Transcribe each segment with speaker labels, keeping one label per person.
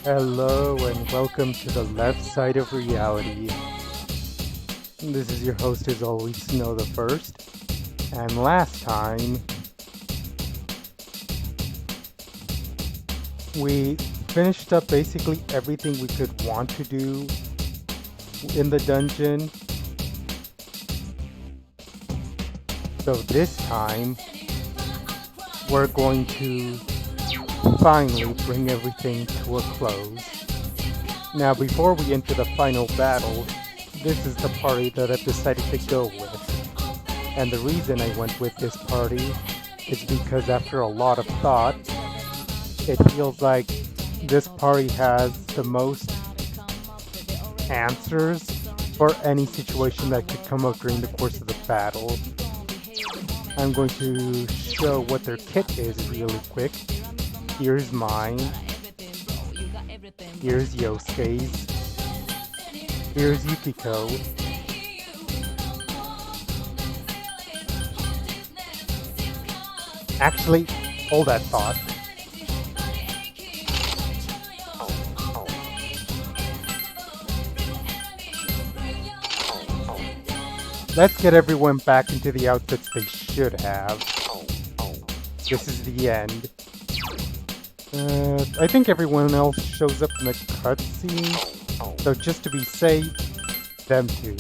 Speaker 1: Hello and welcome to the left side of reality. This is your host as always, Snow the First. And last time, we finished up basically everything we could want to do in the dungeon. So this time, we're going to finally bring everything to a close. Now, before we enter the final battle, this is the party that I've decided to go with. And the reason I went with this party is because after a lot of thought, it feels like this party has the most answers for any situation that could come up during the course of the battle. I'm going to show what their kit is really quick. Here's mine. Here's Yosuke's. Here's Yukiko. Actually, hold that thought. Let's get everyone back into the outfits they should have. This is the end. I think everyone else shows up in the cutscene, so just to be safe, them two.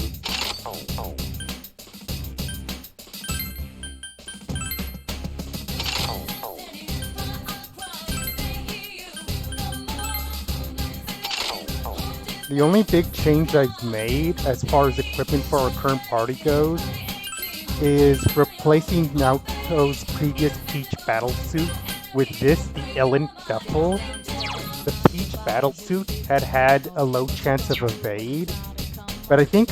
Speaker 1: The only big change I've made as far as equipment for our current party goes is replacing Naoto's previous Peach battlesuit with this, the Ellen Duffel. The Peach battlesuit had a low chance of evade, but I think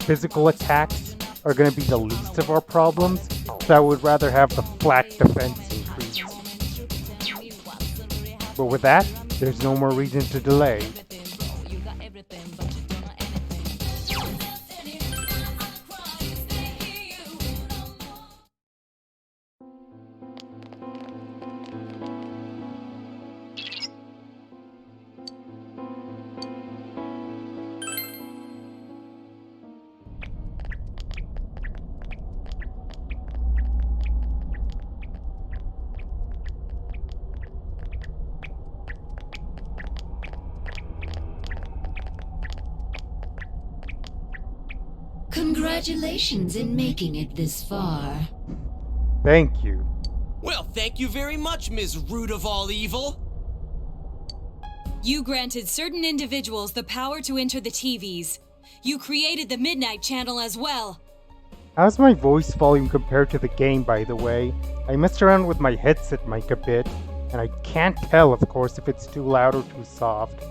Speaker 1: physical attacks are going to be the least of our problems, so I would rather have the flat defense increase. But with that, there's no more reason to delay.
Speaker 2: Congratulations in making it this far.
Speaker 1: Thank you.
Speaker 3: Well, thank you very much, Ms. Root of all evil.
Speaker 4: You granted certain individuals the power to enter the TVs. You created the Midnight Channel as well.
Speaker 1: How's my voice volume compared to the game, by the way? I messed around with my headset mic a bit, and I can't tell, of course, if it's too loud or too soft.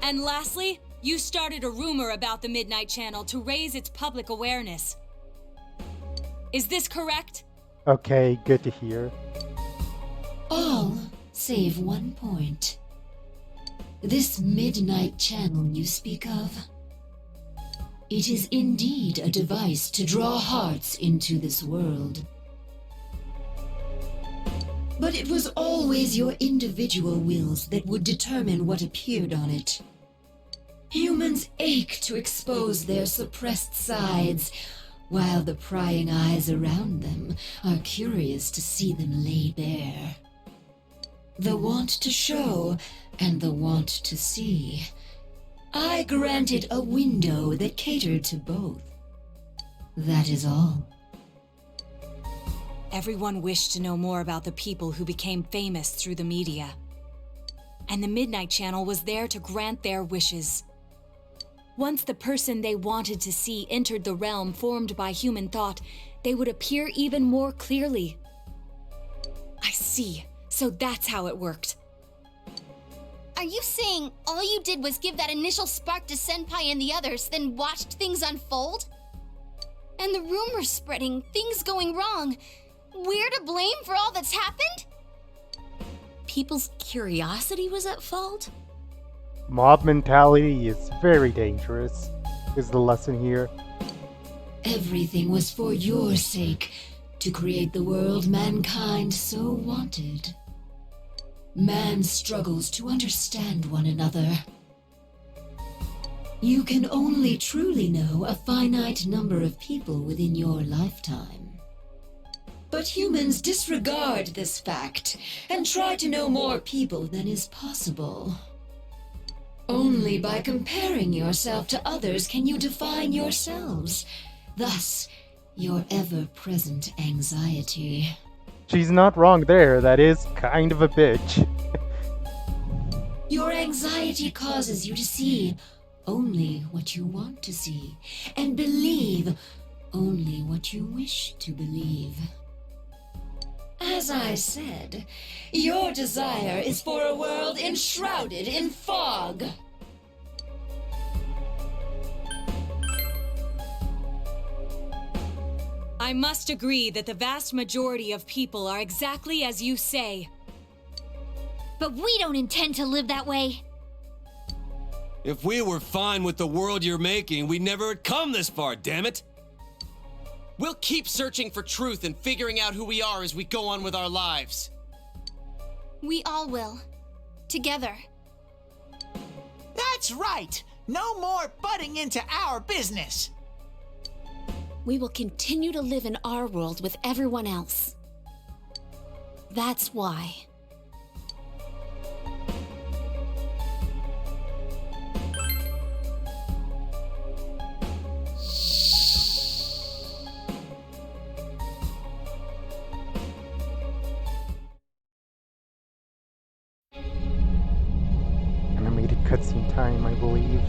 Speaker 4: And lastly, you started a rumor about the Midnight Channel to raise its public awareness. Is this correct?
Speaker 1: Okay, good to hear.
Speaker 2: All save 1 point. This Midnight Channel you speak of, it is indeed a device to draw hearts into this world. But it was always your individual wills that would determine what appeared on it. Humans ache to expose their suppressed sides, while the prying eyes around them are curious to see them lay bare. The want to show and the want to see. I granted a window that catered to both. That is all.
Speaker 4: Everyone wished to know more about the people who became famous through the media. And the Midnight Channel was there to grant their wishes. Once the person they wanted to see entered the realm formed by human thought, they would appear even more clearly. I see. So that's how it worked.
Speaker 5: Are you saying all you did was give that initial spark to Senpai and the others, then watched things unfold? And the rumors spreading, things going wrong. We're to blame for all that's happened?
Speaker 4: People's curiosity was at fault?
Speaker 1: Mob mentality is very dangerous, is the lesson here.
Speaker 2: Everything was for your sake, to create the world mankind so wanted. man struggles to understand one another. You can only truly know a finite number of people within your lifetime. But humans disregard this fact and try to know more people than is possible. Only by comparing yourself to others can you define yourselves. Thus, your ever-present anxiety.
Speaker 1: She's not wrong there. That is kind of a bitch.
Speaker 2: Your anxiety causes you to see only what you want to see, and believe only what you wish to believe. As I said, your desire is for a world enshrouded in fog.
Speaker 4: I must agree that the vast majority of people are exactly as you say.
Speaker 5: But we don't intend to live that way.
Speaker 3: If we were fine with the world you're making, we'd never have come this far, damn it! We'll keep searching for truth and figuring out who we are as we go on with our lives.
Speaker 5: We all will. Together.
Speaker 6: That's right! No more butting into our business!
Speaker 5: We will continue to live in our world with everyone else. That's why.
Speaker 1: Animated cutscene time, I believe.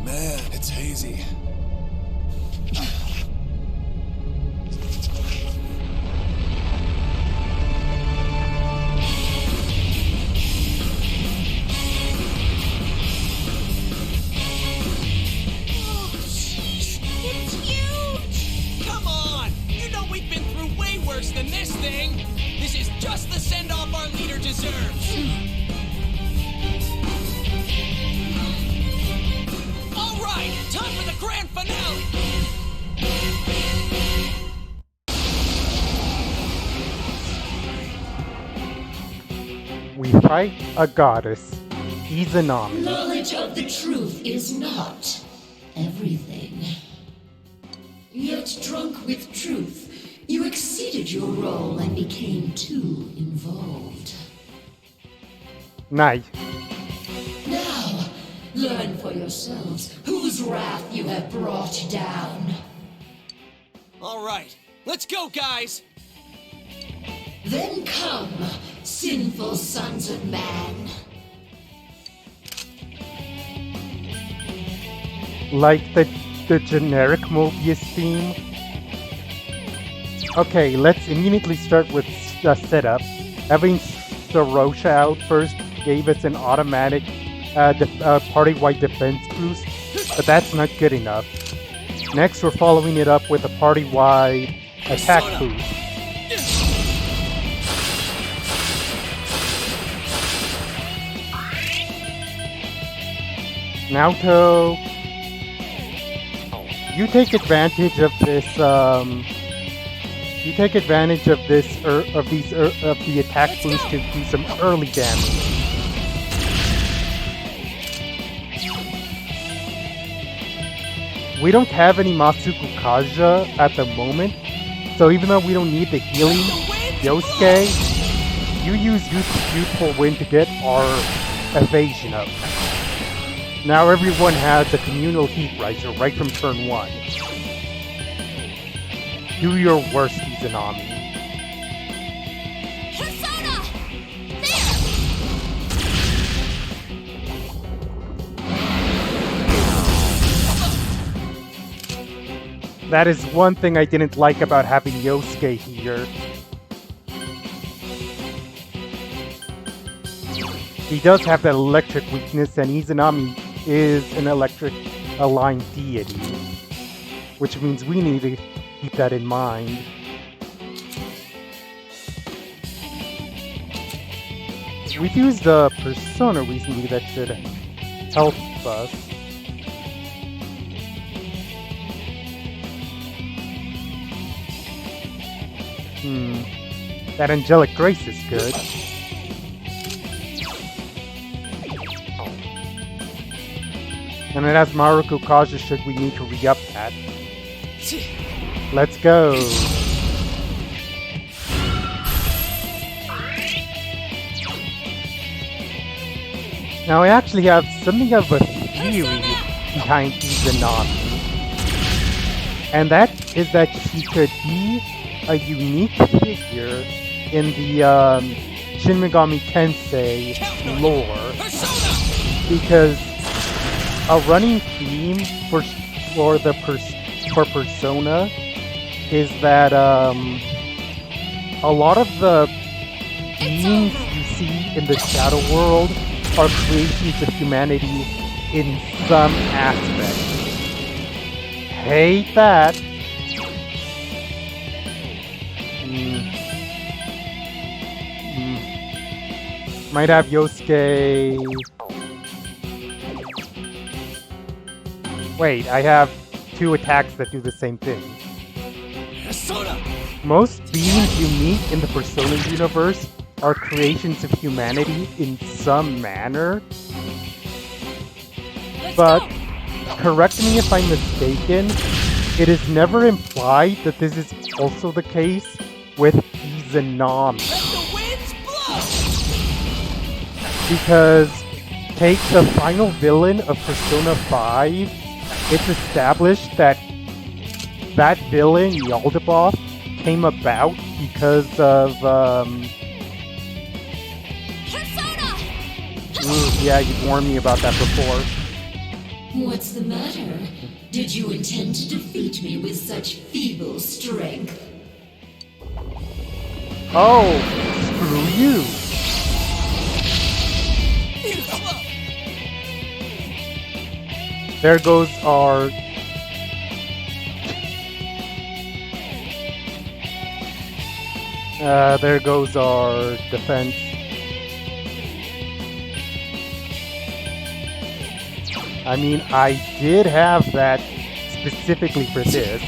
Speaker 7: Man, it's hazy.
Speaker 3: Come on! You know we've been through way worse than this thing! This is just the send-off our leader deserves! All right, time for the grand finale!
Speaker 1: We fight a goddess, Izanami.
Speaker 2: Knowledge of the truth is not everything. Yet drunk with truth, you exceeded your role and became too involved.
Speaker 1: Nice.
Speaker 2: Now, learn for yourselves whose wrath you have brought down.
Speaker 3: All right, let's go, guys!
Speaker 2: Then come, sinful sons of man.
Speaker 1: Like the generic Mobius theme. Okay, let's immediately start with the setup. Having Sorosha out first gave us an automatic party-wide defense boost, but that's not good enough. Next, we're following it up with a party-wide attack boost. Naoto, you take advantage of this. You take advantage of this of the attack boost to do some early damage. We don't have any Masuku Kaja at the moment, so even though we don't need the healing Yosuke, you use Youthful Wind to get our evasion up. Now everyone has a communal heat riser right from turn 1. Do your worst, Izanami.
Speaker 5: Persona! There!
Speaker 1: That is one thing I didn't like about having Yosuke here. He does have that electric weakness, and Izanami is an electric aligned deity, which means we need to keep that in mind. We've used the Persona recently that should help us. That Angelic Grace is good. And then as Maruko Kaja, should we need to re-up that? Let's go. Now I actually have something of a theory behind Izanami. And that is that she could be a unique figure in the Shin Megami Tensei lore. Because a running theme for Persona is that a lot of the beings you see in the Shadow World are creations of humanity in some aspect. Hate that. Might have Yosuke. Wait, I have 2 attacks that do the same thing. Most beings you meet in the Persona universe are creations of humanity in some manner. But, correct me if I'm mistaken, it is never implied that this is also the case with Izanami. Because, take the final villain of Persona 5, it's established that that villain, Yaldabaoth, came about because of, yeah, you warned me about that before.
Speaker 2: What's the matter? Did you intend to defeat me with such feeble strength?
Speaker 1: Oh, screw you. There goes our... there goes our defense. I mean, I did have that specifically for this.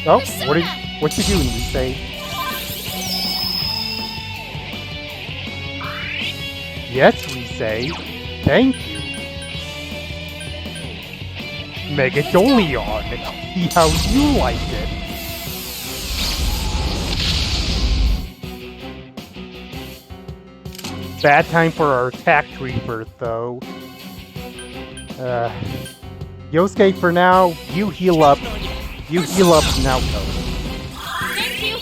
Speaker 1: Oh, what you doing, you say? Yes, we say. Thank you. Megadolion, see how you like it. Bad time for our attack rebirth, though. Yosuke, for now, you heal up. You heal up Naoto.
Speaker 5: Thank you.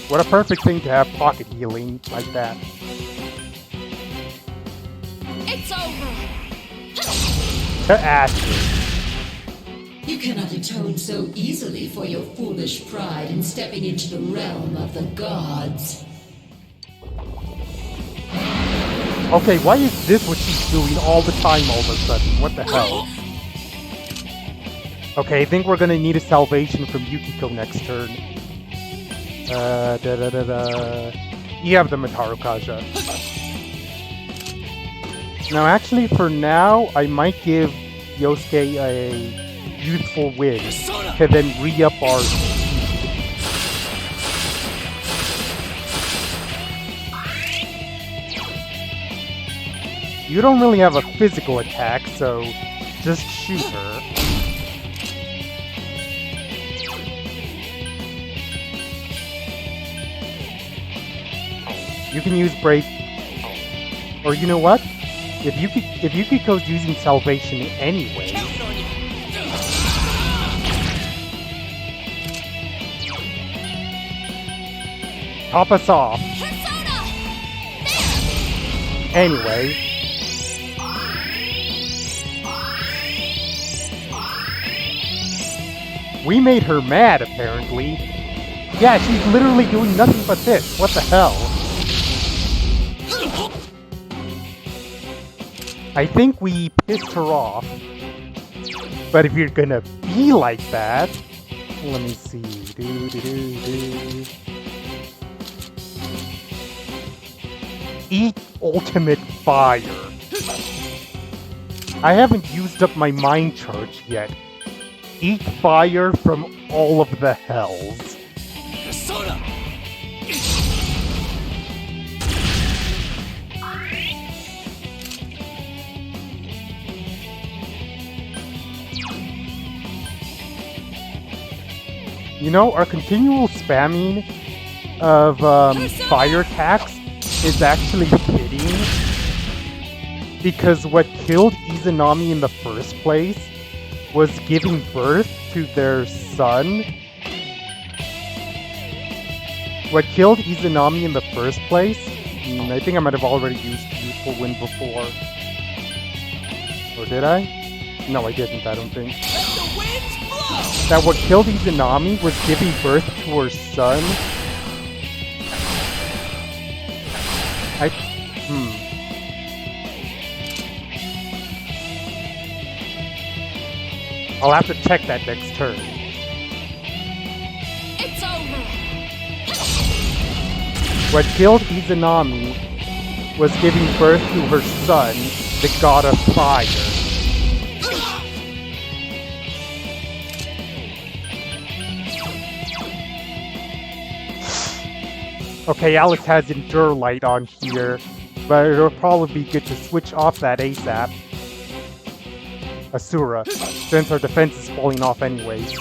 Speaker 1: What a perfect thing to have pocket healing like that.
Speaker 5: It's over.
Speaker 1: To ashes.
Speaker 2: You cannot atone so easily for your foolish pride in stepping into the realm of the gods.
Speaker 1: Okay, why is this what she's doing all the time all of a sudden? What the hell? Okay, I think we're gonna need a salvation from Yukiko next turn. You have the Mataru Kaja. Now, actually, for now, I might give Yosuke a Youthful Win to then re-up our speed. You don't really have a physical attack, so just shoot her. You can use Brave... Or you know what? If Yukiko's using Salvation anyway... Top us off. Anyway... We made her mad, apparently. Yeah, she's literally doing nothing but this. What the hell? I think we pissed her off. But if you're gonna be like that... Let me see. Eat Ultimate Fire. I haven't used up my Mind Charge yet. Eat fire from all of the hells. You know, our continual spamming of fire attacks is actually fitting, because what killed Izanami in the first place was giving birth to their son. What killed Izanami in the first place, I think I might have already used Youthful Wind before. Or did I? No, I didn't, I don't think. That what killed Izanami was giving birth to her son. I'll have to check that next turn.
Speaker 5: It's over.
Speaker 1: What killed Izanami was giving birth to her son, the god of fire. Okay, Alex has Endure Light on here, but it'll probably be good to switch off that ASAP. Asura, since our defense is falling off anyways.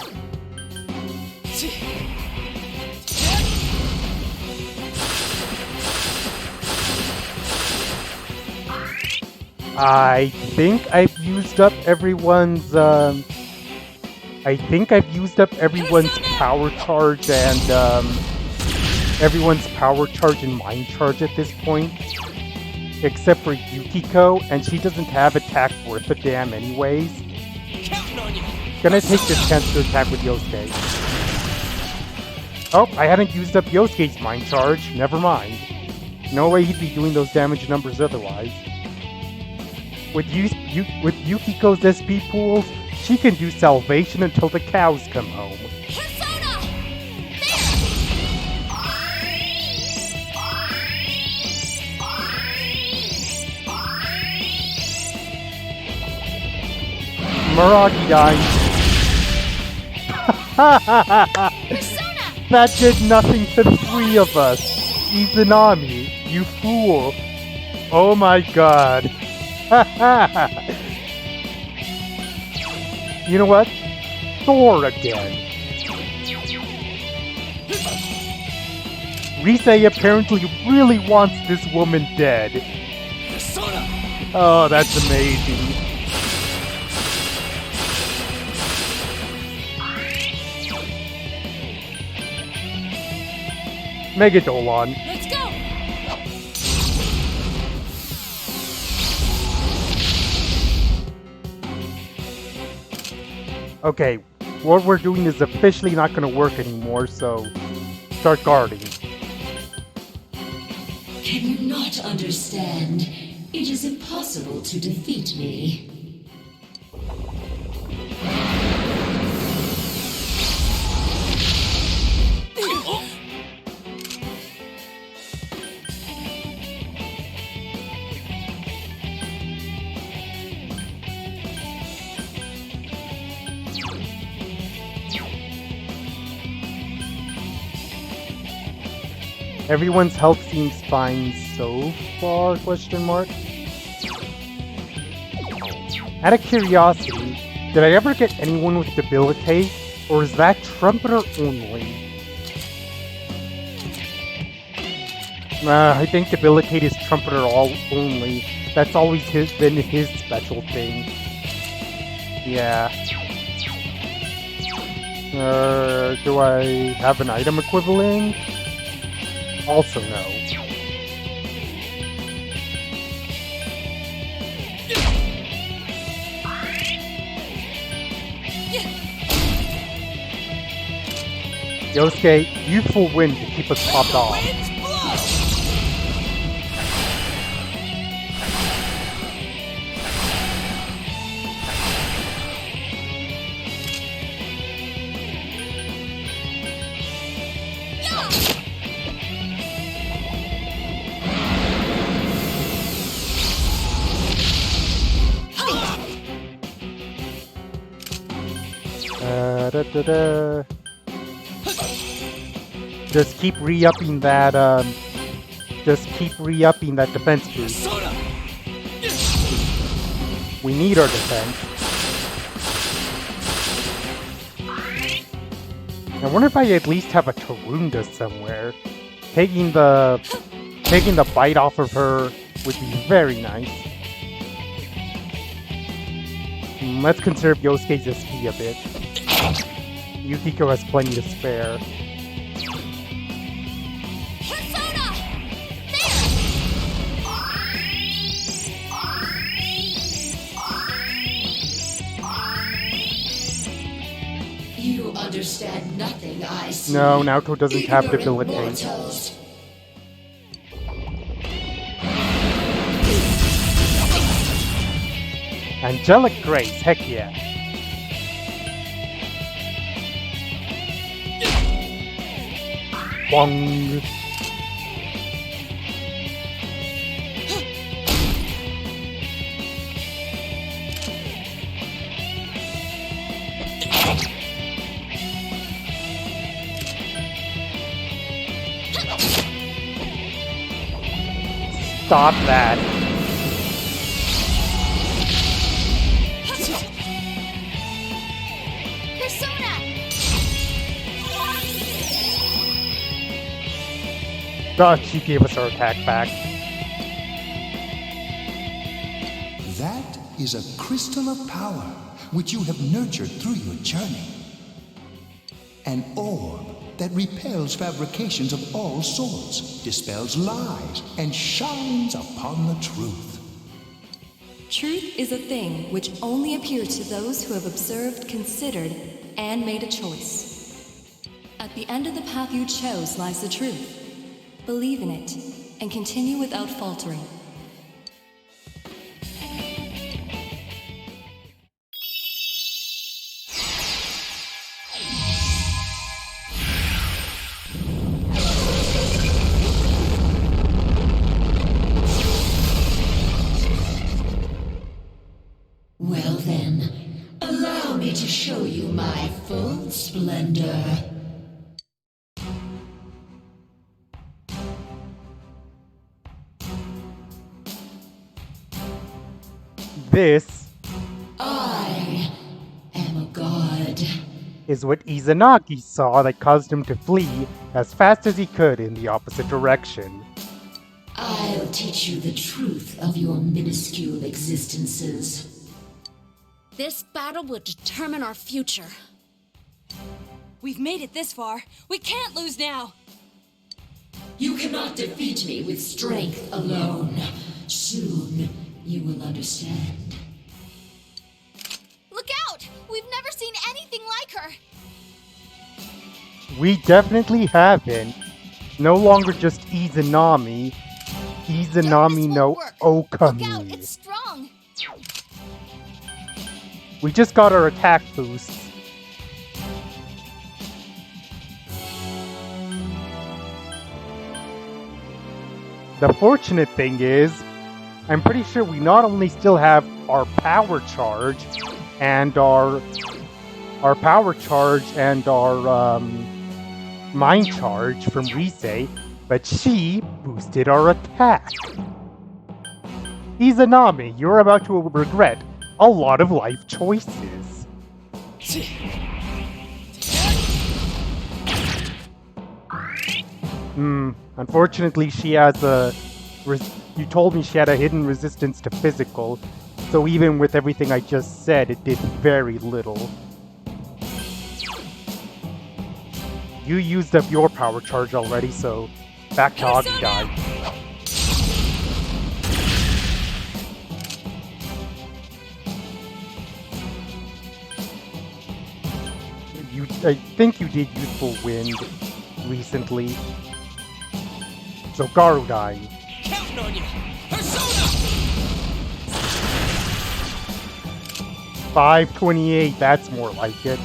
Speaker 1: I think I've used up everyone's, power charge and, everyone's power charge and mind charge at this point. Except for Yukiko, and she doesn't have attack worth a damn anyways. Gonna take this chance to attack with Yosuke. Oh, I hadn't used up Yosuke's mind charge. Never mind. No way he'd be doing those damage numbers otherwise. With Yukiko's SP pools, she can do salvation until the cows come home.
Speaker 5: Persona!
Speaker 1: Meragi died.
Speaker 5: Persona!
Speaker 1: That did nothing to the three of us. Izanami, you fool. Oh my god. You know what? Thor again. Rise apparently really wants this woman dead.
Speaker 3: Persona!
Speaker 1: Oh, that's amazing. Megadolon.
Speaker 5: Let's go!
Speaker 1: Okay, what we're doing is officially not going to work anymore, so start guarding.
Speaker 2: Can you not understand? It is impossible to defeat me.
Speaker 1: Everyone's health seems fine so far, question mark. Out of curiosity, did I ever get anyone with Debilitate, or is that Trumpeter only? I think Debilitate is Trumpeter only. That's always been his special thing. Yeah. Do I have an item equivalent? Also no. Yosuke, Youthful Wind to keep us popped off. Just keep re-upping that, defense boost. We need our defense. I wonder if I at least have a Tarunda somewhere. Taking the bite off of her would be very nice. Let's conserve Yosuke's SP a bit. Yukiko has plenty to spare.
Speaker 5: Persona!
Speaker 2: You understand nothing, I see.
Speaker 1: No, Naoto doesn't have
Speaker 2: Ignorant
Speaker 1: debilitate.
Speaker 2: mortals.
Speaker 1: Angelic Grace, heck yeah. Bong. Stop that.
Speaker 5: Persona!
Speaker 1: God, she gave us our attack back.
Speaker 8: That is a crystal of power which you have nurtured through your journey. An orb that repels fabrications of all sorts, dispels lies, and shines upon the truth.
Speaker 9: Truth is a thing which only appears to those who have observed, considered, and made a choice. At the end of the path you chose lies the truth. Believe in it, and continue without faltering.
Speaker 2: Well then, allow me to show you my full splendor.
Speaker 1: This
Speaker 2: I am a god.
Speaker 1: is what Izanagi saw that caused him to flee as fast as he could in the opposite direction.
Speaker 2: I'll teach you the truth of your minuscule existences.
Speaker 10: This battle will determine our future.
Speaker 4: We've made it this far. We can't lose now.
Speaker 2: You cannot defeat me with strength alone. Soon, you will understand.
Speaker 5: Look out! We've never seen anything like her!
Speaker 1: We definitely haven't. No longer just Izanami. Izanami no
Speaker 5: Look out,
Speaker 1: Okami.
Speaker 5: it's strong!
Speaker 1: We just got our attack boost. The fortunate thing is, I'm pretty sure we not only still have our power charge and our mind charge from Rise, but she boosted our attack. Izanami, you're about to regret a lot of life choices. Unfortunately, she has you told me she had a hidden resistance to physical, so even with everything I just said, it did very little. You used up your power charge already, so back to Agidai. I think you did Youthful Wind recently. So Garudai.
Speaker 3: Counting on you! Persona!
Speaker 1: 528, that's more like it.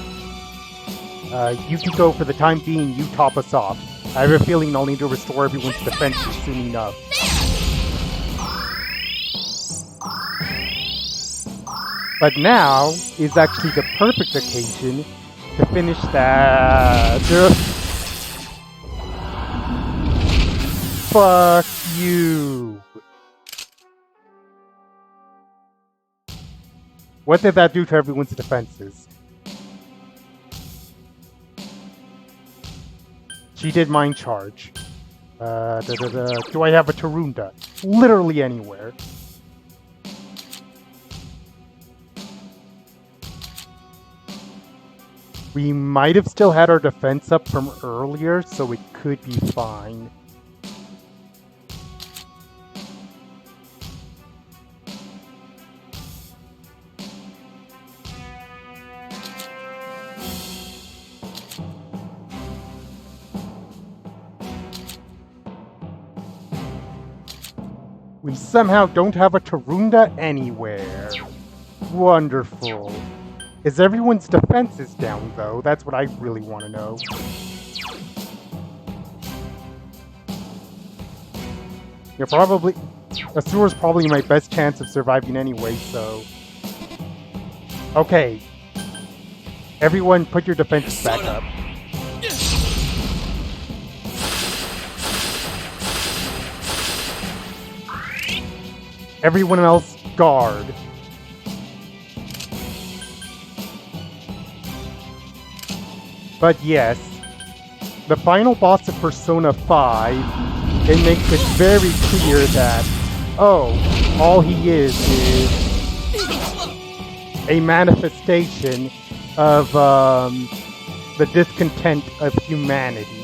Speaker 1: Yukiko, for the time being, you top us off. I have a feeling I'll need to restore everyone's defenses soon enough. But now is actually the perfect occasion to finish that. Fuck you. What did that do to everyone's defenses? She did mind charge. Do I have a Tarunda? Literally anywhere. We might have still had our defense up from earlier, so it could be fine. We somehow don't have a Tarunda anywhere. Wonderful. Is everyone's defenses down, though? That's what I really want to know. You're probably... Asura's probably my best chance of surviving anyway, so... Okay. Everyone, put your defenses back up. Everyone else, guard. But yes, the final boss of Persona 5, it makes it very clear that, oh, all he is a manifestation of the discontent of humanity.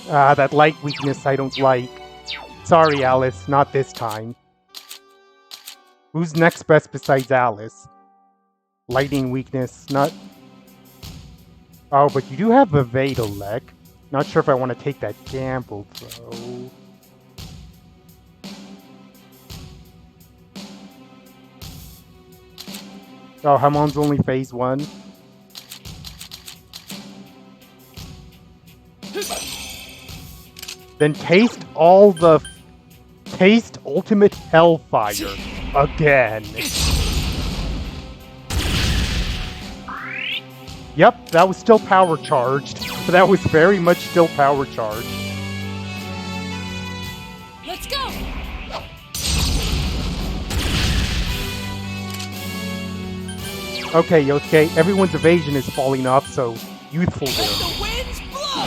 Speaker 1: That light weakness I don't like. Sorry, Alice, not this time. Who's next best besides Alice? Lightning weakness, not... Oh, but you do have a Vedalek. Not sure if I want to take that gamble, though. Oh, Hamon's only phase 1. Then taste ultimate hellfire again. Yep, that was still power charged, but that was very much still power charged.
Speaker 10: Let's go.
Speaker 1: Okay, Yosuke, everyone's evasion is falling off, so youthful
Speaker 6: Let
Speaker 1: will.
Speaker 6: the winds blow!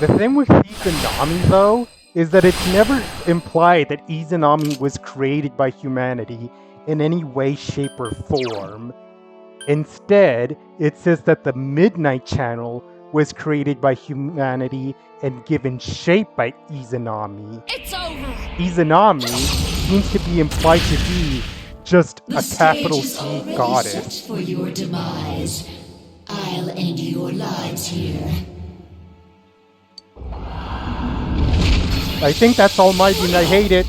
Speaker 1: The thing with Izanami, though, is that it's never implied that Izanami was created by humanity in any way, shape, or form. Instead, it says that the Midnight Channel was created by humanity and given shape by Izanami.
Speaker 10: It's over.
Speaker 1: Izanami seems to be implied to be just
Speaker 2: The
Speaker 1: a
Speaker 2: stage
Speaker 1: capital
Speaker 2: is
Speaker 1: G
Speaker 2: already
Speaker 1: goddess.
Speaker 2: set for your demise. I'll end your lives here.
Speaker 1: I think that's Almighty and I hate it.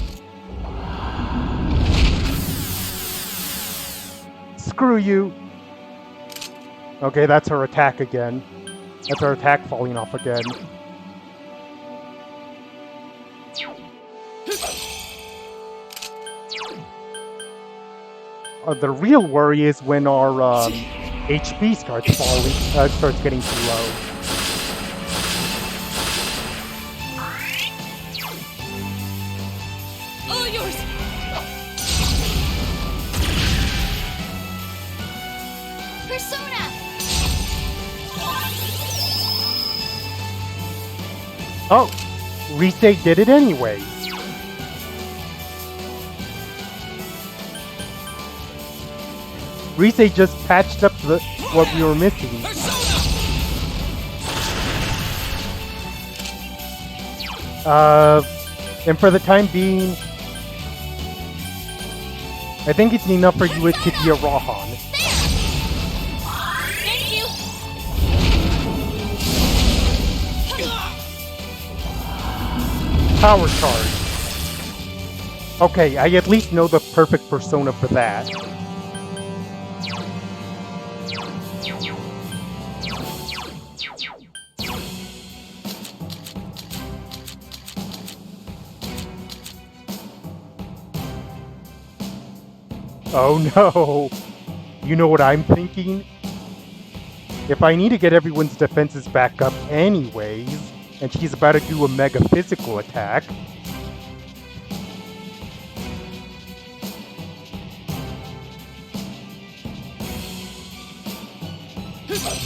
Speaker 1: Screw you. Okay, that's her attack again. That's her attack falling off again. The real worry is when our HP starts falling, starts getting too low.
Speaker 10: All yours.
Speaker 5: Persona!
Speaker 1: Oh, Rise did it anyways. Rise just patched up what we were missing. And for the time being, I think it's enough for you to be a Rahan.
Speaker 10: Thank you.
Speaker 1: Power charge. Okay, I at least know the perfect persona for that. Oh no! You know what I'm thinking? If I need to get everyone's defenses back up anyways, and she's about to do a mega physical attack,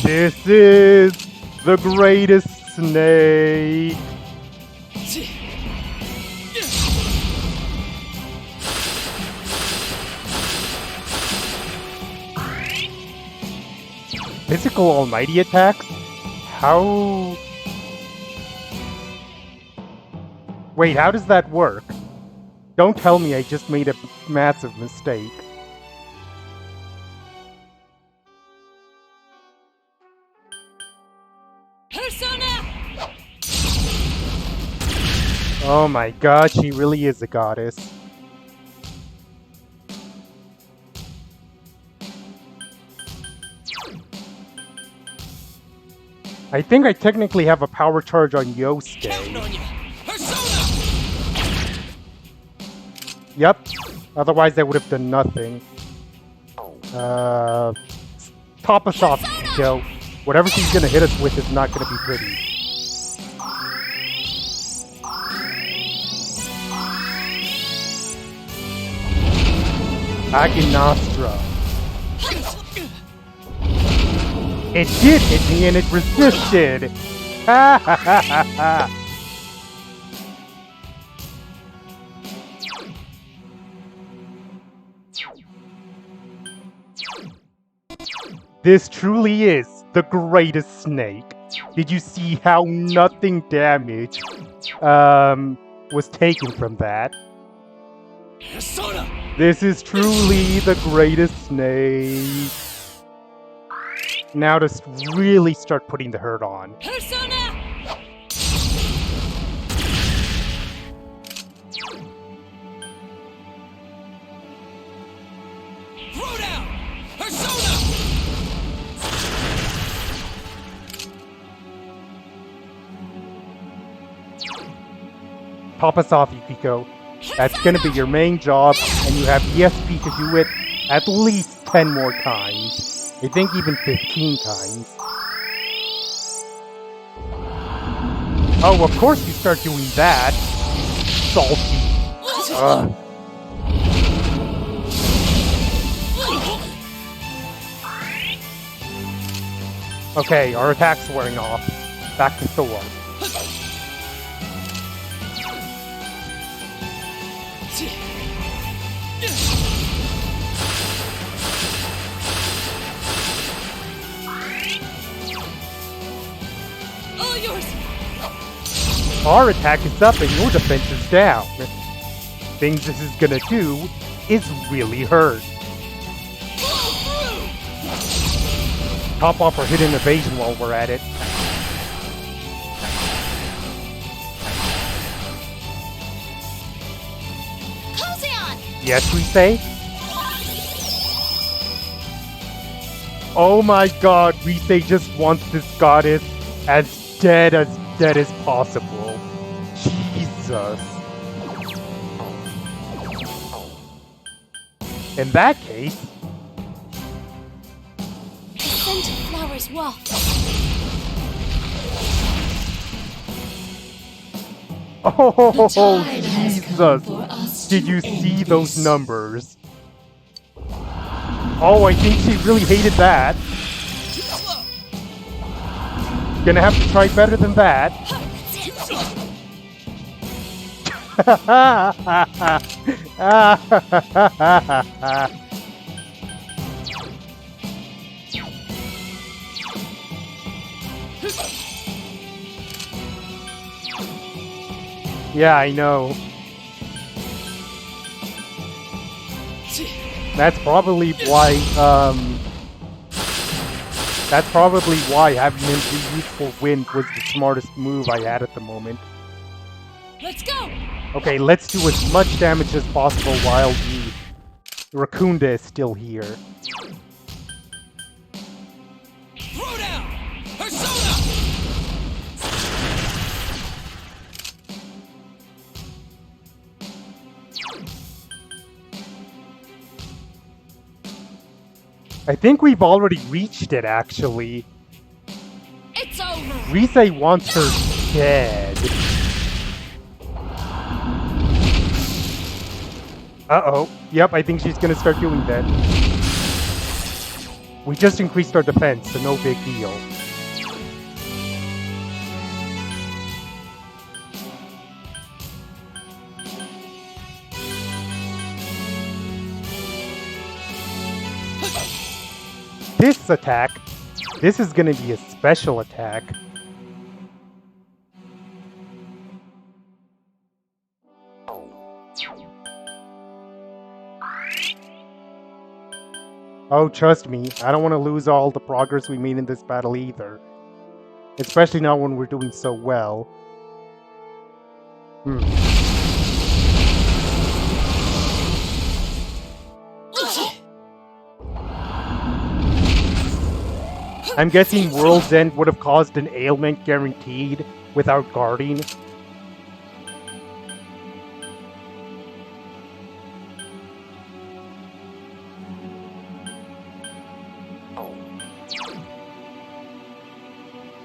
Speaker 1: This is the greatest snake. Physical almighty attacks? How... Wait, how does that work? Don't tell me I just made a massive mistake.
Speaker 4: Persona!
Speaker 1: Oh my god, she really is a goddess. I think I technically have a power charge on Yosuke.
Speaker 3: Counting on you. Persona!
Speaker 1: Yep. Otherwise I would have done nothing. Top us off, Joe. Whatever she's gonna hit us with is not gonna be pretty. Aginastra. It did hit me and it resisted! Ha ha ha ha ha! This truly is the greatest snake. Did you see how nothing damage was taken from that?
Speaker 3: Persona!
Speaker 1: This is truly the greatest snake. Now to really start putting the hurt on.
Speaker 4: Persona!
Speaker 3: Throw down! Persona!
Speaker 1: Top us off, Yukiko. That's gonna be your main job, and you have ESP to do it at least 10 more times. I think even 15 times. Oh, of course you start doing that. Salty. Ugh. Okay, our attack's wearing off. Back to Thor.
Speaker 4: All yours!
Speaker 1: Our attack is up and your defense is down. Things this is gonna do is really hurt. Top off our hidden evasion while we're at it.
Speaker 5: Kozeon!
Speaker 1: Yes, we say? Oh my god, Risei just wants this goddess as dead as possible. Jesus. In that case...
Speaker 5: The scent of flowers waft.
Speaker 1: Oh,
Speaker 2: time has come
Speaker 1: Jesus.
Speaker 2: for us
Speaker 1: Did
Speaker 2: to
Speaker 1: you
Speaker 2: end
Speaker 1: see those
Speaker 2: this.
Speaker 1: numbers? Oh, I think she really hated that. Gonna have to try better than that. Yeah, I know. That's probably why, having him do Youthful Wind was the smartest move I had at the moment.
Speaker 4: Let's go!
Speaker 1: Okay, let's do as much damage as possible while the Raccoonda is still here.
Speaker 3: Throw down! Persona!
Speaker 1: I think we've already reached it, actually.
Speaker 10: It's over!
Speaker 1: Risei wants her dead. Uh-oh. Yep, I think she's gonna start doing that. We just increased our defense, so no big deal. This attack, this is gonna be a special attack. Oh, trust me, I don't want to lose all the progress we made in this battle either. Especially not when we're doing so well. I'm guessing World's End would have caused an ailment guaranteed without guarding.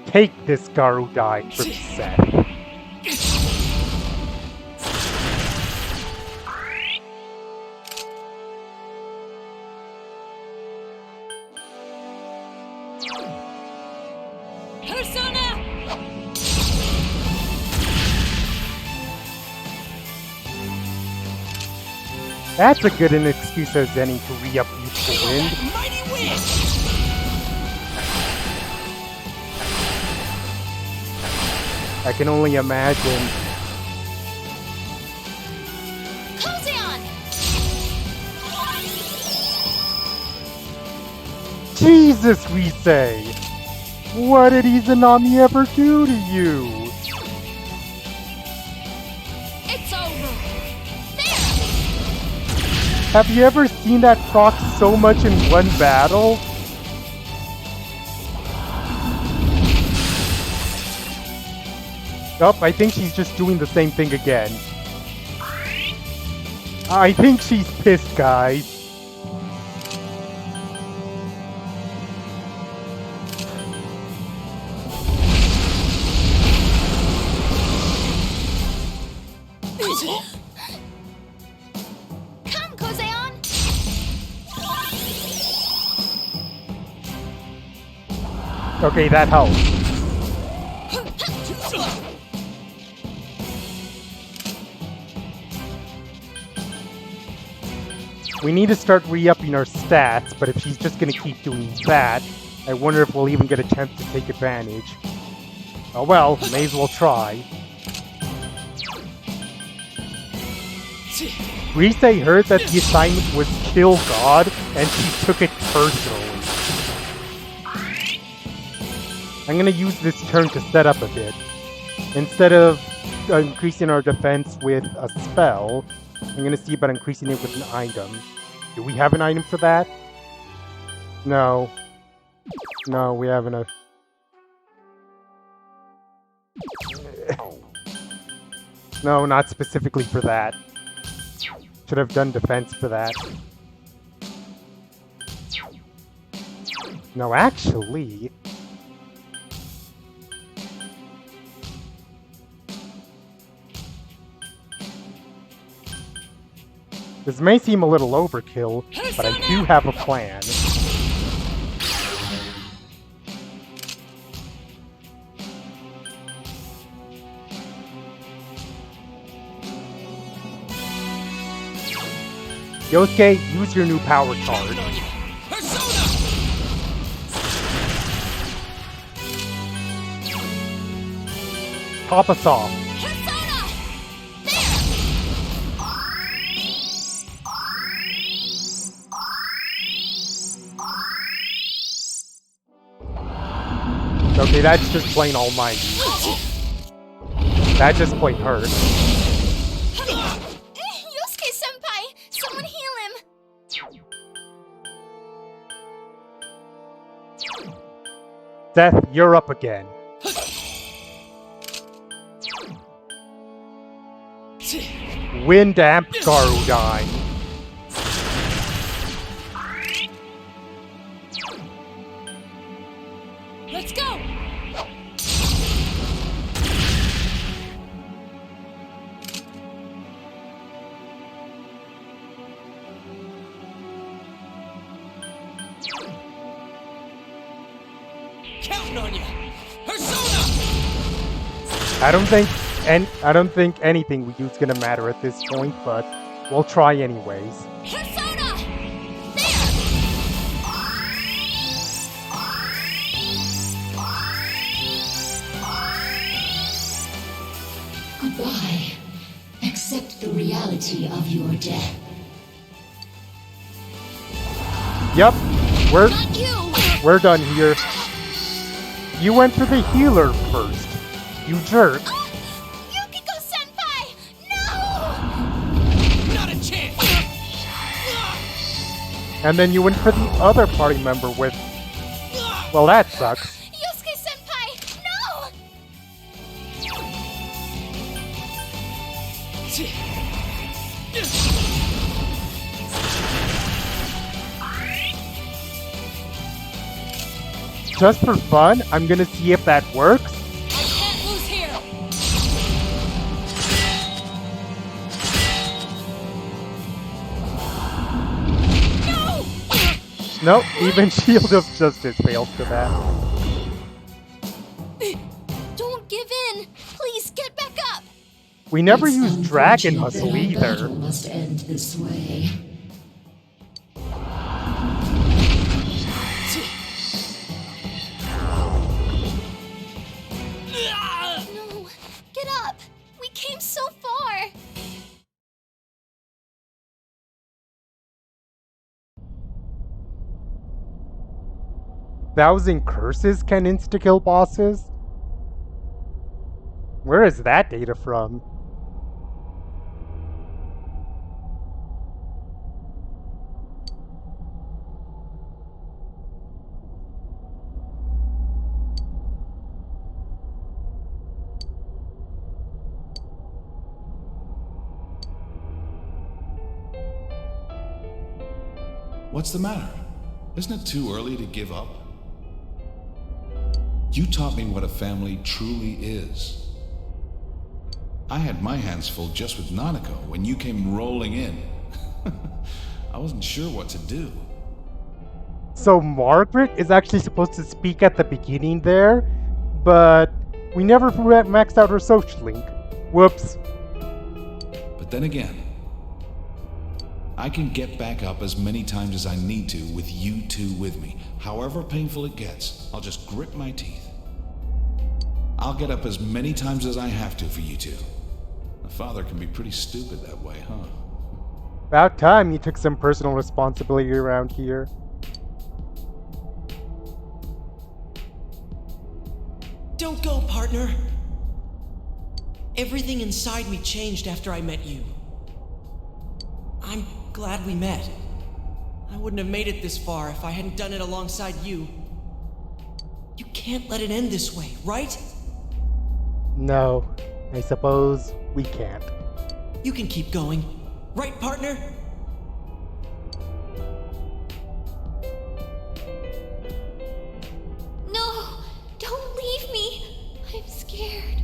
Speaker 1: Take this Garudai from Seth.
Speaker 4: Persona!
Speaker 1: That's a good an excuse as any to re-up Youthful Wind.
Speaker 6: Mighty wind!
Speaker 1: I can only imagine.
Speaker 5: Kozeon!
Speaker 1: Jesus, we say! What did Izanami ever do to you?
Speaker 10: It's over.
Speaker 1: Have you ever seen that proc so much in one battle? Oh, I think she's just doing the same thing again. I think she's pissed, guys.
Speaker 5: Come, Kozeon!
Speaker 1: Okay, that helps. We need to start re-upping our stats, but if she's just gonna keep doing that, I wonder if we'll even get a chance to take advantage. Oh well, may as well try. Rise heard that the assignment was kill God, and she took it personally. I'm gonna use this turn to set up a bit. Instead of increasing our defense with a spell, I'm gonna see about increasing it with an item. Do we have an item for that? No. No, we haven't. No, not specifically for that. Should have done defense for that. No, actually... This may seem a little overkill, but I do have a plan. Yosuke, use your new power card. Pop us off. Okay, that's just plain almighty. That just plain hurt.
Speaker 5: Yosuke-senpai! Someone heal him!
Speaker 1: Seth, you're up again. Wind Amp Garudine.
Speaker 4: Let's go!
Speaker 1: I don't think anything we do is gonna matter at this point, but we'll try anyways.
Speaker 10: Persona!
Speaker 2: Goodbye. Accept the reality of your death.
Speaker 1: Yup,
Speaker 10: Not you!
Speaker 1: we're done here. You went for the healer first, you jerk.
Speaker 5: Yukiko-senpai! No!
Speaker 3: Not a chance!
Speaker 1: And then you went for the other party member with... Well, that sucks.
Speaker 5: Yosuke-senpai! No!
Speaker 1: Just for fun, I'm gonna see if that works.
Speaker 10: I can't lose here!
Speaker 1: Nope, even Shield of Justice fails to that.
Speaker 5: Don't give in! Please get back up!
Speaker 1: We never
Speaker 2: It's
Speaker 1: used Dragon
Speaker 2: unfortunate
Speaker 1: Hustle
Speaker 2: that our
Speaker 1: either.
Speaker 2: battle must end this way.
Speaker 5: No! Get up! We came so far!
Speaker 1: Thousand curses can insta-kill bosses? Where is that data from?
Speaker 7: What's the matter? Isn't it too early to give up? You taught me what a family truly is. I had my hands full just with Nanako when you came rolling in. I wasn't sure what to do.
Speaker 1: So Margaret is actually supposed to speak at the beginning there, but we never maxed out her social link. Whoops.
Speaker 7: But then again, I can get back up as many times as I need to with you two with me. However painful it gets, I'll just grit my teeth. I'll get up as many times as I have to for you two. A father can be pretty stupid that way, huh?
Speaker 1: About time you took some personal responsibility around here.
Speaker 11: Don't go, partner. Everything inside me changed after I met you. I'm glad we met. I wouldn't have made it this far if I hadn't done it alongside you. You can't let it end this way, right?
Speaker 1: No, I suppose we can't.
Speaker 11: You can keep going. Right, partner?
Speaker 5: No! Don't leave me! I'm scared.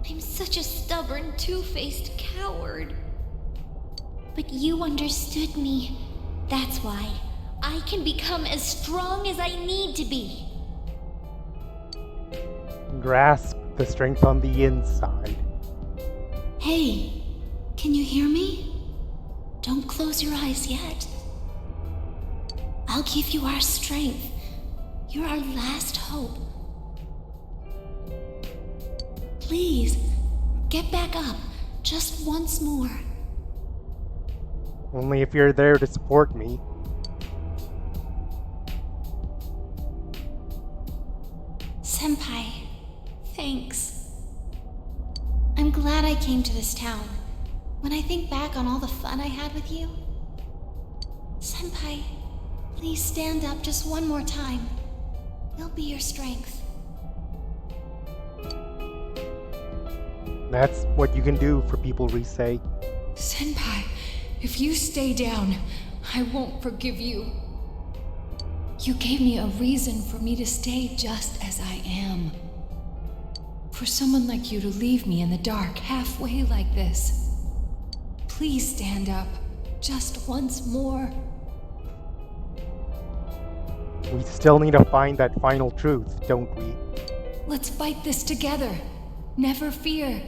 Speaker 5: I'm such a stubborn, two-faced coward. But you understood me. That's why I can become as strong as I need to be.
Speaker 1: Grasp the strength on the inside.
Speaker 2: Hey, can you hear me? Don't close your eyes yet. I'll give you our strength. You're our last hope. Please, get back up just once more.
Speaker 1: Only if you're there to support me.
Speaker 2: Senpai, thanks. I'm glad I came to this town. When I think back on all the fun I had with you... Senpai, please stand up just one more time. We'll be your strength.
Speaker 1: That's what you can do for people we say.
Speaker 4: Senpai, if you stay down, I won't forgive you. You gave me a reason for me to stay just as I am. For someone like you to leave me in the dark halfway like this. Please stand up, just once more.
Speaker 1: We still need to find that final truth, don't we?
Speaker 4: Let's fight this together.
Speaker 9: Never fear.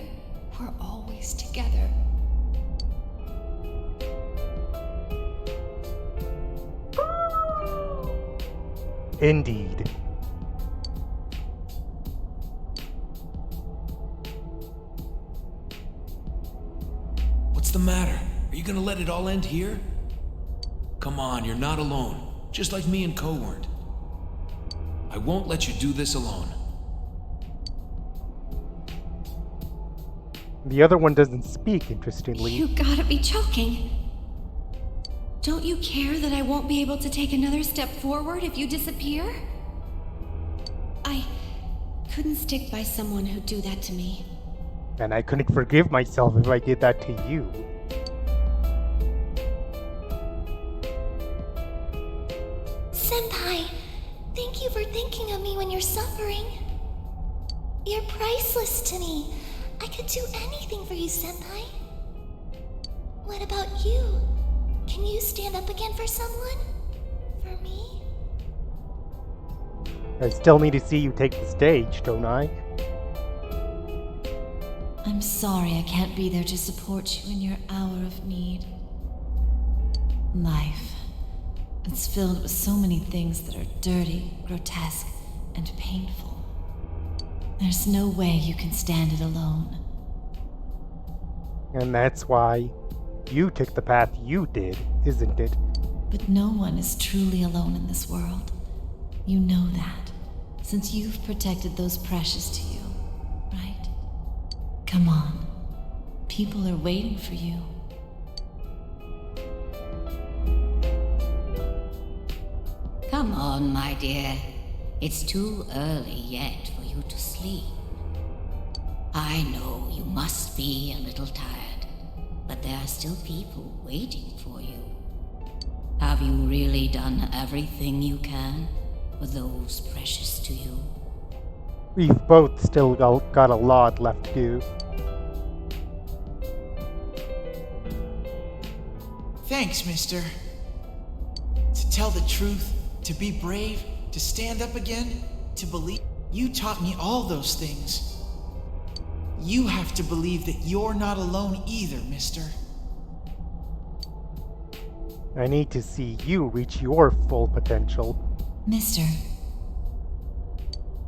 Speaker 9: We're always together.
Speaker 1: Indeed.
Speaker 7: What's the matter? Are you gonna let it all end here? Come on, you're not alone. Just like me and Ko weren't. I won't let you do this alone.
Speaker 1: The other one doesn't speak, interestingly.
Speaker 9: You gotta be joking. Don't you care that I won't be able to take another step forward if you disappear? I couldn't stick by someone who'd do that to me.
Speaker 1: And I couldn't forgive myself if I did that to you.
Speaker 5: Senpai, thank you for thinking of me when you're suffering. You're priceless to me. I could do anything for you, Senpai. What about you? Can you stand up again for someone? For me?
Speaker 1: I still need to see you take the stage, don't I?
Speaker 2: I'm sorry I can't be there to support you in your hour of need. Life. It's filled with so many things that are dirty, grotesque, and painful. There's no way you can stand it alone.
Speaker 1: And that's why you took the path you did, isn't it?
Speaker 2: But no one is truly alone in this world. You know that, since you've protected those precious to you, right? Come on. People are waiting for you.
Speaker 12: Come on, my dear. It's too early yet for you to sleep. I know you must be a little tired, but there are still people waiting for you. Have you really done everything you can for those precious to you?
Speaker 1: We've both still got a lot left to do.
Speaker 6: Thanks, mister. To tell the truth, to be brave, to stand up again, to believe. You taught me all those things. You have to believe that you're not alone either, mister.
Speaker 1: I need to see you reach your full potential.
Speaker 2: Mister.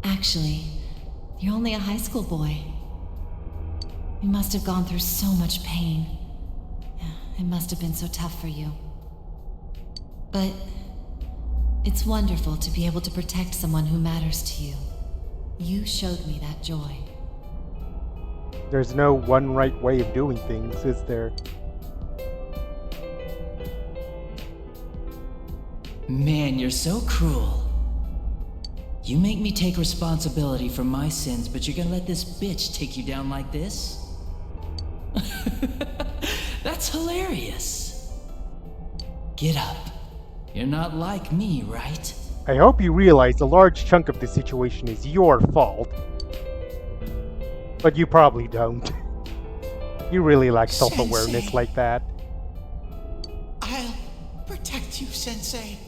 Speaker 2: Actually, you're only a high school boy. You must have gone through so much pain. It must have been so tough for you. But it's wonderful to be able to protect someone who matters to you. You showed me that joy.
Speaker 1: There's no one right way of doing things, is there?
Speaker 11: Man, you're so cruel. You make me take responsibility for my sins, but you're gonna let this bitch take you down like this? That's hilarious. Get up. You're not like me, right?
Speaker 1: I hope you realize a large chunk of the situation is your fault. But you probably don't. You really lack self-awareness
Speaker 6: Sensei.
Speaker 1: like that.
Speaker 6: I'll protect you, Sensei.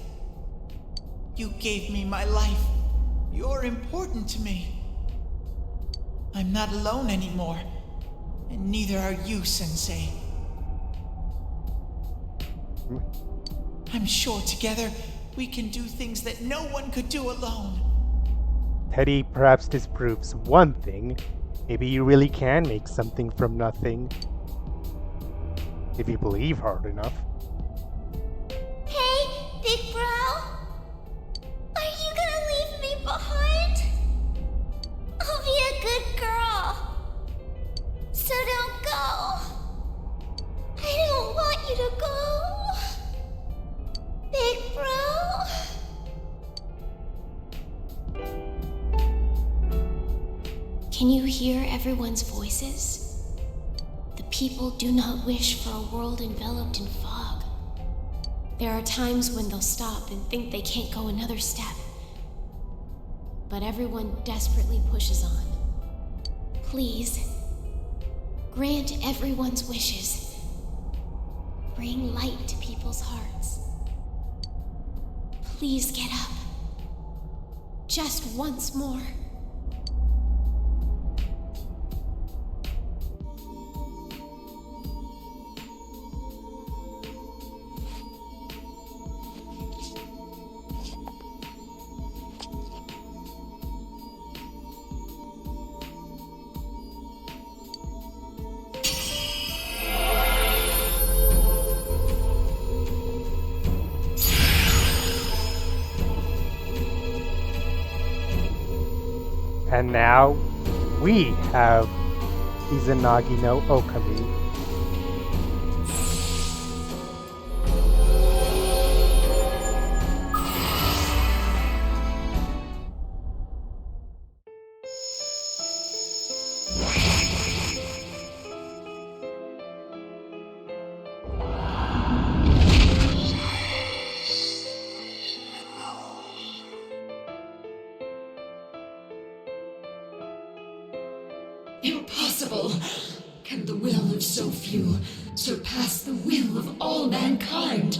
Speaker 6: You gave me my life. You're important to me. I'm not alone anymore. And neither are you, Sensei. I'm sure together we can do things that no one could do alone.
Speaker 1: Teddy perhaps disproves one thing. Maybe you really can make something from nothing. If you believe hard enough.
Speaker 5: Hey, big bro. Are you gonna leave me behind? I'll be a good girl. So don't go. I don't want you to go. Big bro. Can you hear everyone's voices? The people do not wish for a world enveloped in fog. There are times when they'll stop and think they can't go another step. But everyone desperately pushes on. Please, grant everyone's wishes. Bring light to people's hearts. Please get up. Just once more.
Speaker 1: now we have Izanagi no Okami.
Speaker 2: Impossible! Can the will of so few surpass the will of all mankind?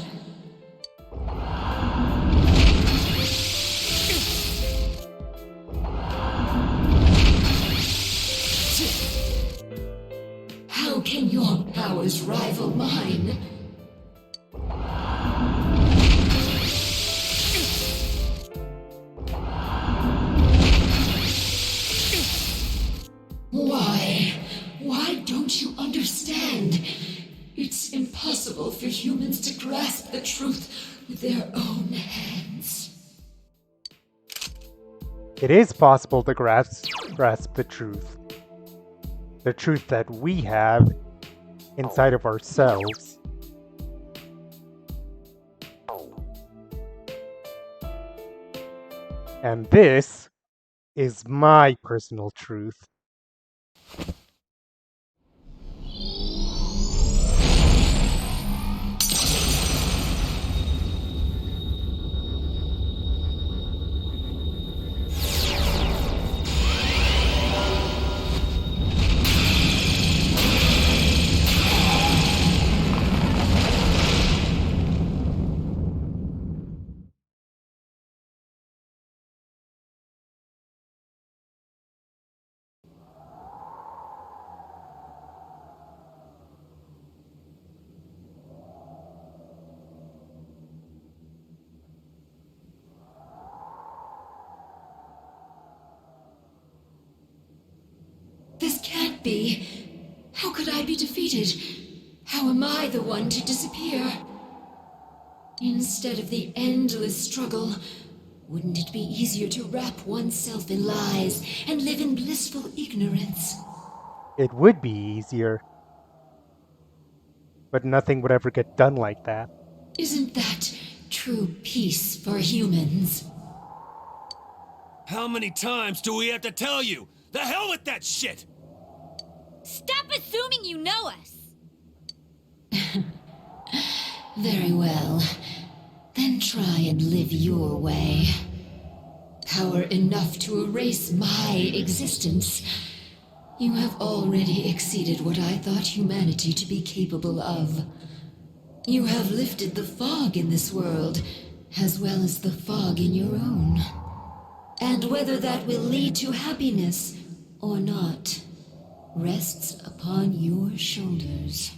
Speaker 2: How can your powers rival mine? Why don't you understand? It's impossible for humans to grasp the truth with their own hands.
Speaker 1: It is possible to grasp the truth. The truth that we have inside of ourselves. And this is my personal truth.
Speaker 2: This can't be. How could I be defeated? How am I the one to disappear? Instead of the endless struggle, wouldn't it be easier to wrap oneself in lies and live in blissful ignorance?
Speaker 1: It would be easier. But nothing would ever get done like that.
Speaker 2: Isn't that true peace for humans?
Speaker 3: How many times do we have to tell you? The hell with that shit!
Speaker 10: Stop assuming you know us!
Speaker 2: Very well. Then try and live your way. Power enough to erase my existence. You have already exceeded what I thought humanity to be capable of. You have lifted the fog in this world, as well as the fog in your own. And whether that will lead to happiness or not rests upon your shoulders.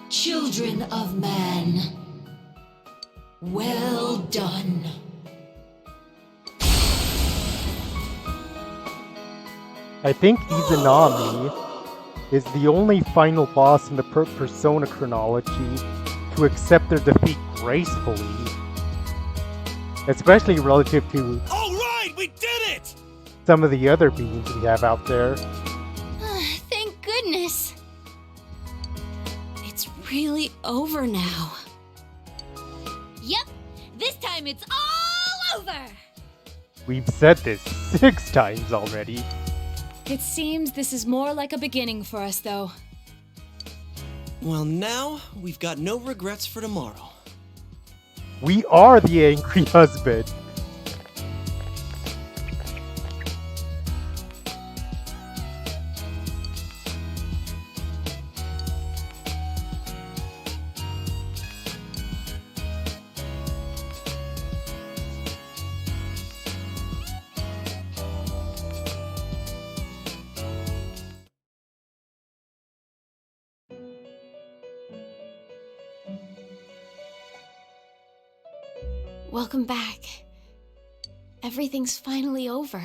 Speaker 2: Children of man, well done.
Speaker 1: I think Izanami is the only final boss in the Persona chronology to accept their defeat gracefully. Especially relative to
Speaker 3: Alright, we did it!
Speaker 1: some of the other beings we have out there.
Speaker 10: Thank goodness. It's really over now.
Speaker 5: Yep, this time it's all over!
Speaker 1: We've said this 6 times already.
Speaker 4: It seems this is more like a beginning for us, though.
Speaker 11: Well, now we've got no regrets for tomorrow.
Speaker 1: We are the angry husband.
Speaker 10: Welcome back. Everything's finally over.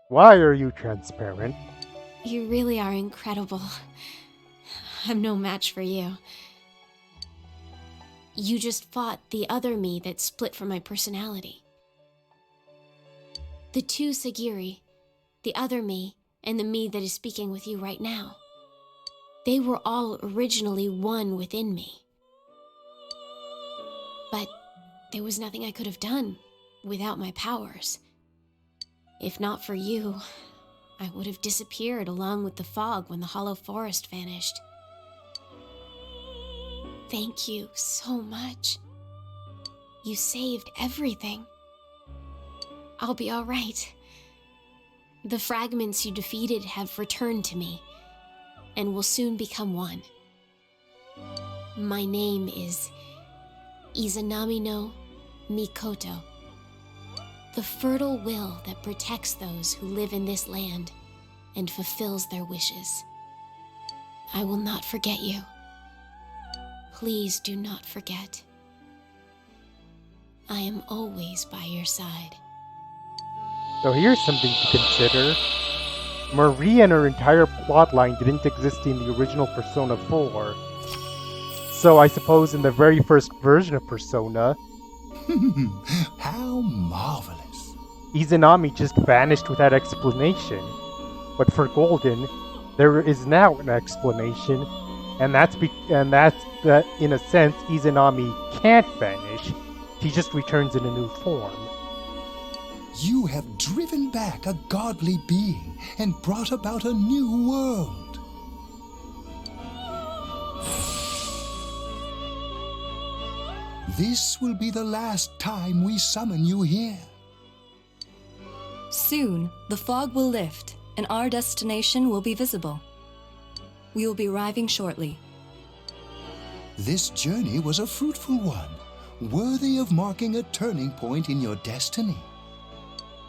Speaker 1: Why are you transparent?
Speaker 10: You really are incredible. I'm no match for you.
Speaker 13: You just fought the other me that split from my personality. The two Sagiri, the other me, and the me that is speaking with you right now. They were all originally one within me. But there was nothing I could have done without my powers. If not for you, I would have disappeared along with the fog when the Hollow Forest vanished. Thank you so much. You saved everything. I'll be all right. The fragments you defeated have returned to me, and will soon become one. My name is Izanami no Mikoto, the fertile will that protects those who live in this land and fulfills their wishes. I will not forget you. Please do not forget. I am always by your side.
Speaker 1: So here's something to consider. Marie and her entire plotline didn't exist in the original Persona 4. So I suppose in the very first version of Persona,
Speaker 8: How marvelous.
Speaker 1: Izanami just vanished without explanation. But for Golden, there is now an explanation, and that's that in a sense Izanami can't vanish. She just returns in a new form.
Speaker 8: You have driven back a godly being and brought about a new world. This will be the last time we summon you here.
Speaker 9: Soon, the fog will lift, and our destination will be visible. We will be arriving shortly.
Speaker 8: This journey was a fruitful one, worthy of marking a turning point in your destiny.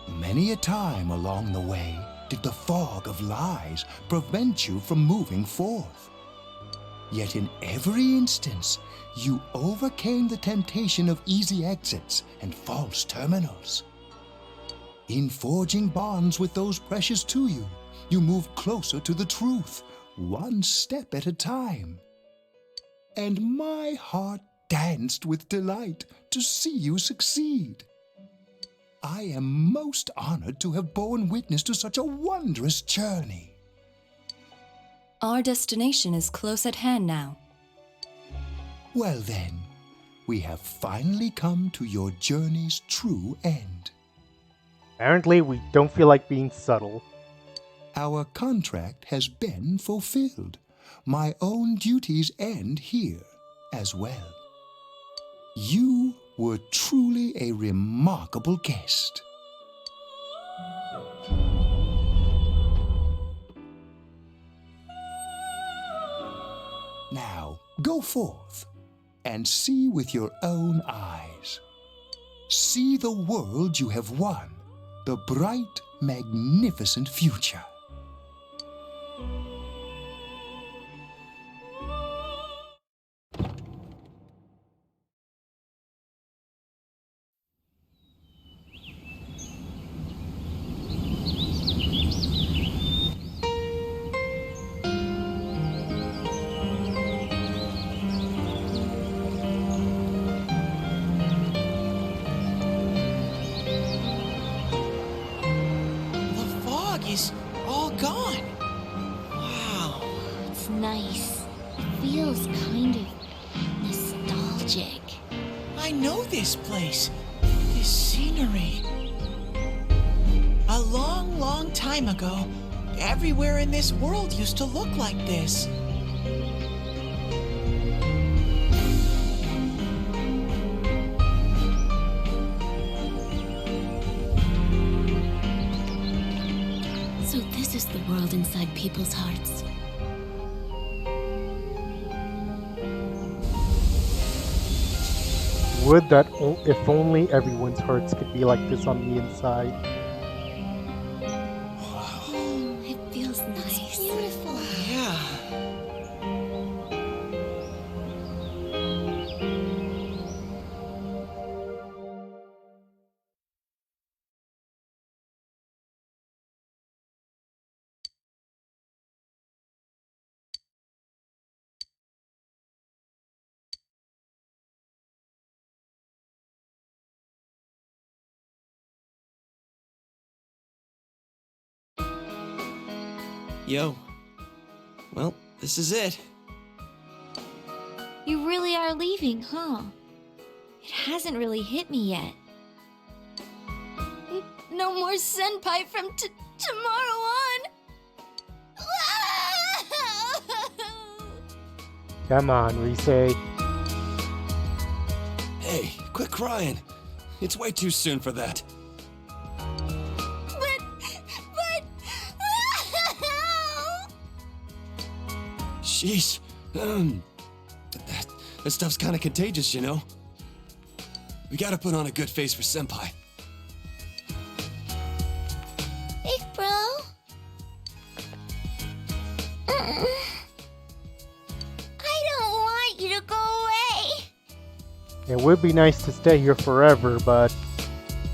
Speaker 8: Many a time along the way did the fog of lies prevent you from moving forth. Yet in every instance, you overcame the temptation of easy exits and false terminals. In forging bonds with those precious to you, you moved closer to the truth, one step at a time. And my heart danced with delight to see you succeed. I am most honored to have borne witness to such a wondrous journey.
Speaker 9: Our destination is close at hand now.
Speaker 8: Well then, we have finally come to your journey's true end.
Speaker 1: Apparently, we don't feel like being subtle.
Speaker 8: Our contract has been fulfilled. My own duties end here as well. You were truly a remarkable guest. Now, go forth and see with your own eyes. See the world you have won, the bright, magnificent future.
Speaker 6: Is all gone. Wow.
Speaker 5: It's nice. It feels kind of nostalgic.
Speaker 6: I know this place. This scenery. A long, long time ago, everywhere in this world used to look like this.
Speaker 13: So this is the world inside people's hearts.
Speaker 1: Would that if only everyone's hearts could be like this on the inside.
Speaker 11: Yo. Well, this is it.
Speaker 14: You really are leaving, huh? It hasn't really hit me yet.
Speaker 5: No more senpai from tomorrow on.
Speaker 1: Come on, Risei.
Speaker 3: Hey, quit crying. It's way too soon for that.
Speaker 5: But...
Speaker 3: Sheesh. That stuff's kind of contagious, you know? We gotta put on a good face for Senpai.
Speaker 5: Big bro? I don't want you to go away.
Speaker 1: It would be nice to stay here forever, but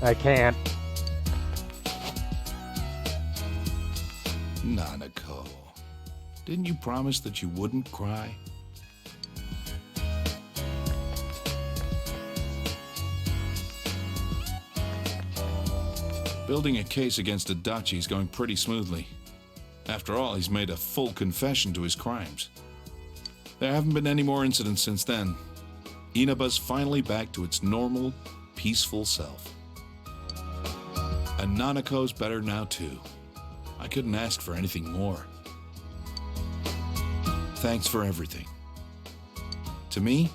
Speaker 1: I can't.
Speaker 7: Nanako, didn't you promise that you wouldn't cry? Building a case against Adachi is going pretty smoothly. After all, he's made a full confession to his crimes. There haven't been any more incidents since then. Inaba's finally back to its normal, peaceful self. And Nanako's better now too. I couldn't ask for anything more. Thanks for everything. To me,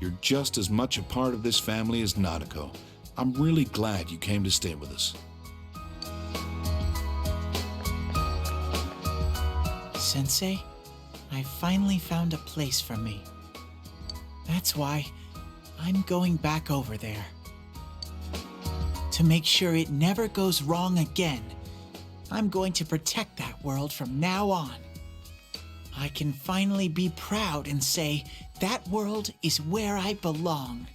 Speaker 7: you're just as much a part of this family as Nanako. I'm really glad you came to stay with us.
Speaker 6: Sensei, I finally found a place for me. That's why I'm going back over there. To make sure it never goes wrong again, I'm going to protect that world from now on. I can finally be proud and say that world is where I belong.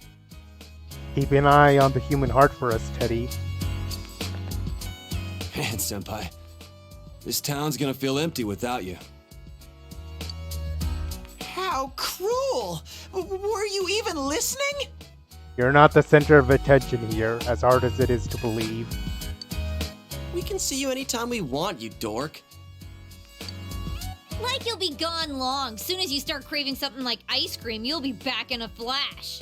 Speaker 1: Keep an eye on the human heart for us, Teddy.
Speaker 3: Man, Senpai. This town's gonna feel empty without you.
Speaker 6: How cruel! Were you even listening?
Speaker 1: You're not the center of attention here, as hard as it is to believe.
Speaker 11: We can see you anytime we want, you dork.
Speaker 14: Like you'll be gone long. Soon as you start craving something like ice cream, you'll be back in a flash.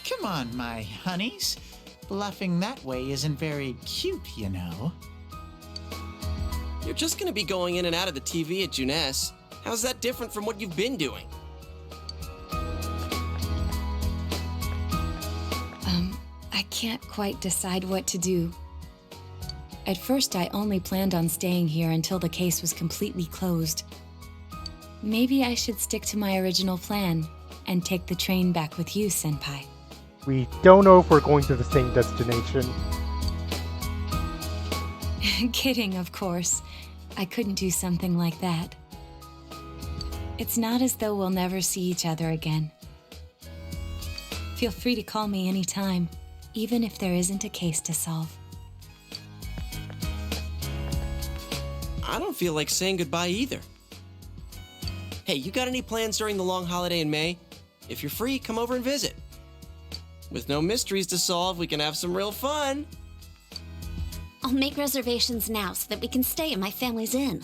Speaker 6: Come on, my honeys. Bluffing that way isn't very cute, you know.
Speaker 11: You're just gonna be going in and out of the TV at Junes. How's that different from what you've been doing?
Speaker 4: I can't quite decide what to do. At first, I only planned on staying here until the case was completely closed. Maybe I should stick to my original plan and take the train back with you, Senpai.
Speaker 1: We don't know if we're going to the same destination.
Speaker 4: Kidding, of course. I couldn't do something like that. It's not as though we'll never see each other again. Feel free to call me anytime, even if there isn't a case to solve.
Speaker 11: I don't feel like saying goodbye either. Hey, you got any plans during the long holiday in May? If you're free, come over and visit. With no mysteries to solve, we can have some real fun.
Speaker 10: I'll make reservations now so that we can stay in my family's inn.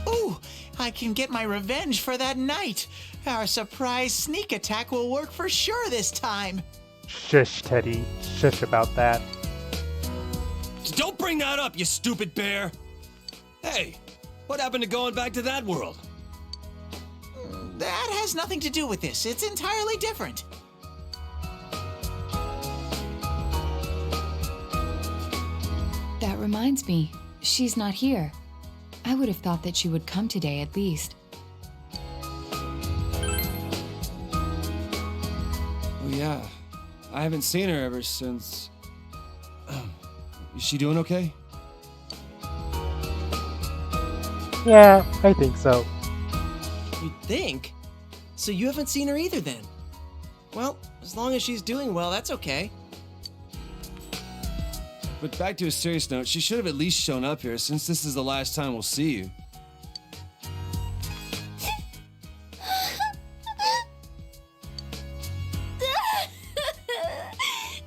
Speaker 6: Ooh, I can get my revenge for that night. Our surprise sneak attack will work for sure this time.
Speaker 1: Shush, Teddy. Shush about that.
Speaker 3: Don't bring that up, you stupid bear! Hey, what happened to going back to that world?
Speaker 6: That has nothing to do with this. It's entirely different.
Speaker 4: That reminds me, she's not here. I would have thought that she would come today at least.
Speaker 3: Oh yeah, I haven't seen her ever since... Is she doing okay?
Speaker 1: Yeah, I think so.
Speaker 11: You think? So you haven't seen her either then? Well, as long as she's doing well, that's okay.
Speaker 3: But back to a serious note, she should have at least shown up here since this is the last time we'll see you.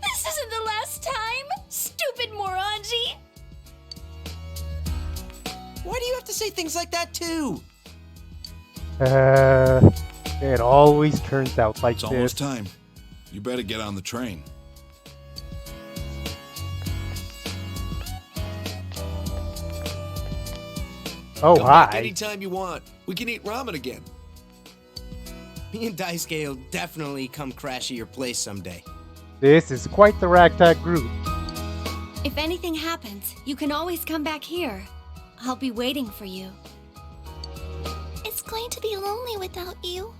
Speaker 5: This isn't the last time, stupid Morangi!
Speaker 11: to say things like that too.
Speaker 1: It always turns out like
Speaker 7: It's
Speaker 1: this.
Speaker 7: almost time. You better get on the train.
Speaker 1: Oh,
Speaker 3: Come back
Speaker 1: hi.
Speaker 3: anytime you want. We can eat ramen again. Me and Daisuke will definitely come crash at your place someday.
Speaker 1: This is quite the ragtag group.
Speaker 10: If anything happens, you can always come back here. I'll be waiting for you.
Speaker 5: It's going to be lonely without you.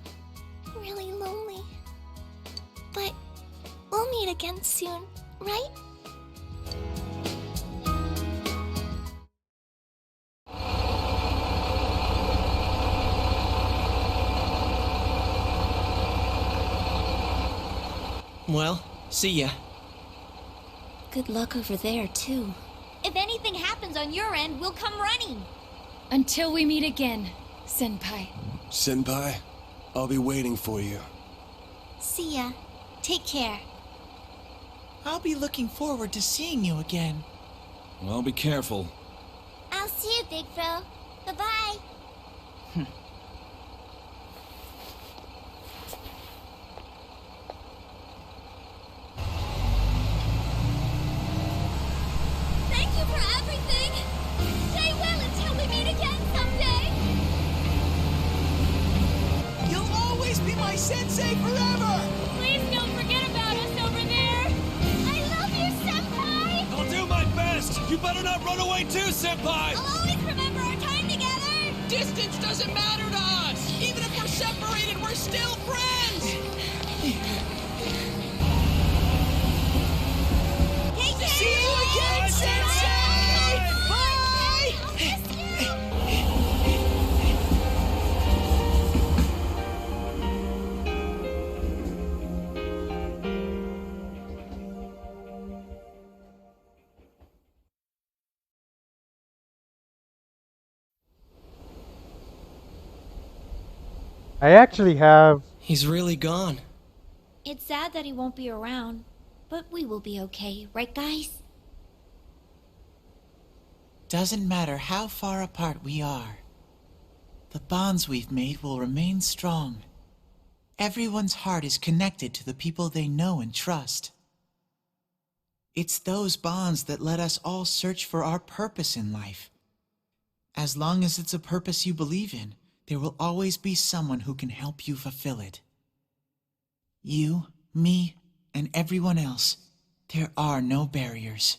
Speaker 5: Really lonely. But we'll meet again soon, right?
Speaker 11: Well, see ya.
Speaker 10: Good luck over there, too.
Speaker 14: If anything happens on your end, we'll come running.
Speaker 4: Until we meet again, Senpai.
Speaker 15: Senpai, I'll be waiting for you.
Speaker 5: See ya. Take care.
Speaker 6: I'll be looking forward to seeing you again.
Speaker 7: Well, be careful.
Speaker 5: I'll see you, Big Bro. Bye-bye.
Speaker 14: Thank you for everything. Stay well until we meet again someday.
Speaker 6: You'll always be my sensei forever!
Speaker 14: Please don't forget about us over there. I love you, Senpai.
Speaker 3: I'll do my best. You better not run away too, Senpai.
Speaker 14: I'll always remember our time together.
Speaker 11: Distance doesn't matter to us. Even if we're separated, we're still friends. See you again, Sensei! Bye!
Speaker 1: I actually have.
Speaker 11: He's really gone.
Speaker 14: It's sad that he won't be around, but we will be okay, right, guys?
Speaker 6: Doesn't matter how far apart we are. The bonds we've made will remain strong. Everyone's heart is connected to the people they know and trust. It's those bonds that let us all search for our purpose in life. As long as it's a purpose you believe in, there will always be someone who can help you fulfill it. You, me, and everyone else, there are no barriers.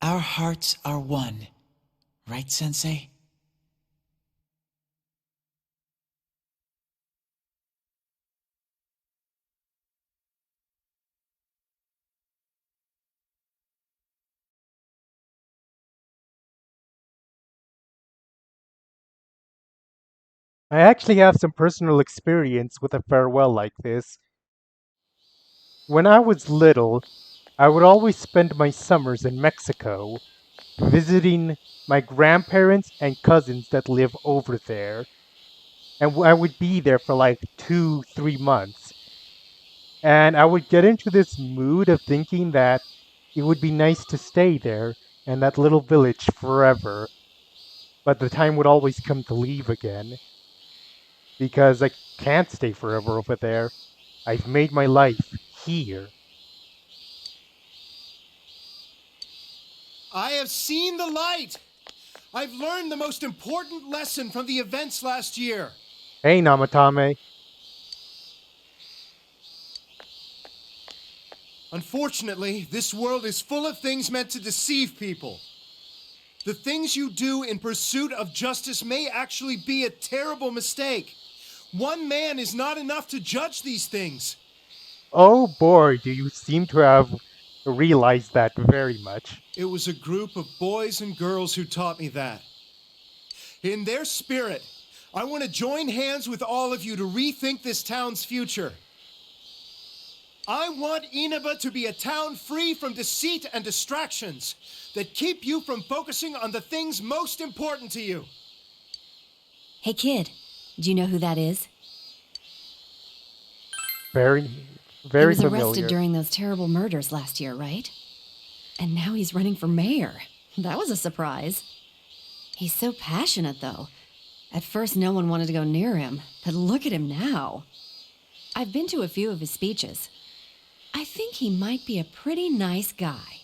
Speaker 6: Our hearts are one, right, Sensei?
Speaker 1: I actually have some personal experience with a farewell like this. When I was little, I would always spend my summers in Mexico, visiting my grandparents and cousins that live over there. And I would be there for like 2, 3 months. And I would get into this mood of thinking that it would be nice to stay there in that little village forever. But the time would always come to leave again. Because I can't stay forever over there. I've made my life here.
Speaker 15: I have seen the light! I've learned the most important lesson from the events last year.
Speaker 1: Hey, Namatame.
Speaker 15: Unfortunately, this world is full of things meant to deceive people. The things you do in pursuit of justice may actually be a terrible mistake. One man is not enough to judge these things.
Speaker 1: Oh boy, do you seem to have realized that very much.
Speaker 15: It was a group of boys and girls who taught me that. In their spirit, I want to join hands with all of you to rethink this town's future. I want Inaba to be a town free from deceit and distractions that keep you from focusing on the things most important to you.
Speaker 9: Hey kid, do you know who that is?
Speaker 1: Very
Speaker 9: He was
Speaker 1: familiar.
Speaker 9: arrested during those terrible murders last year, right? And now he's running for mayor. That was a surprise. He's so passionate, though. At first, no one wanted to go near him, but look at him now. I've been to a few of his speeches. I think he might be a pretty nice guy.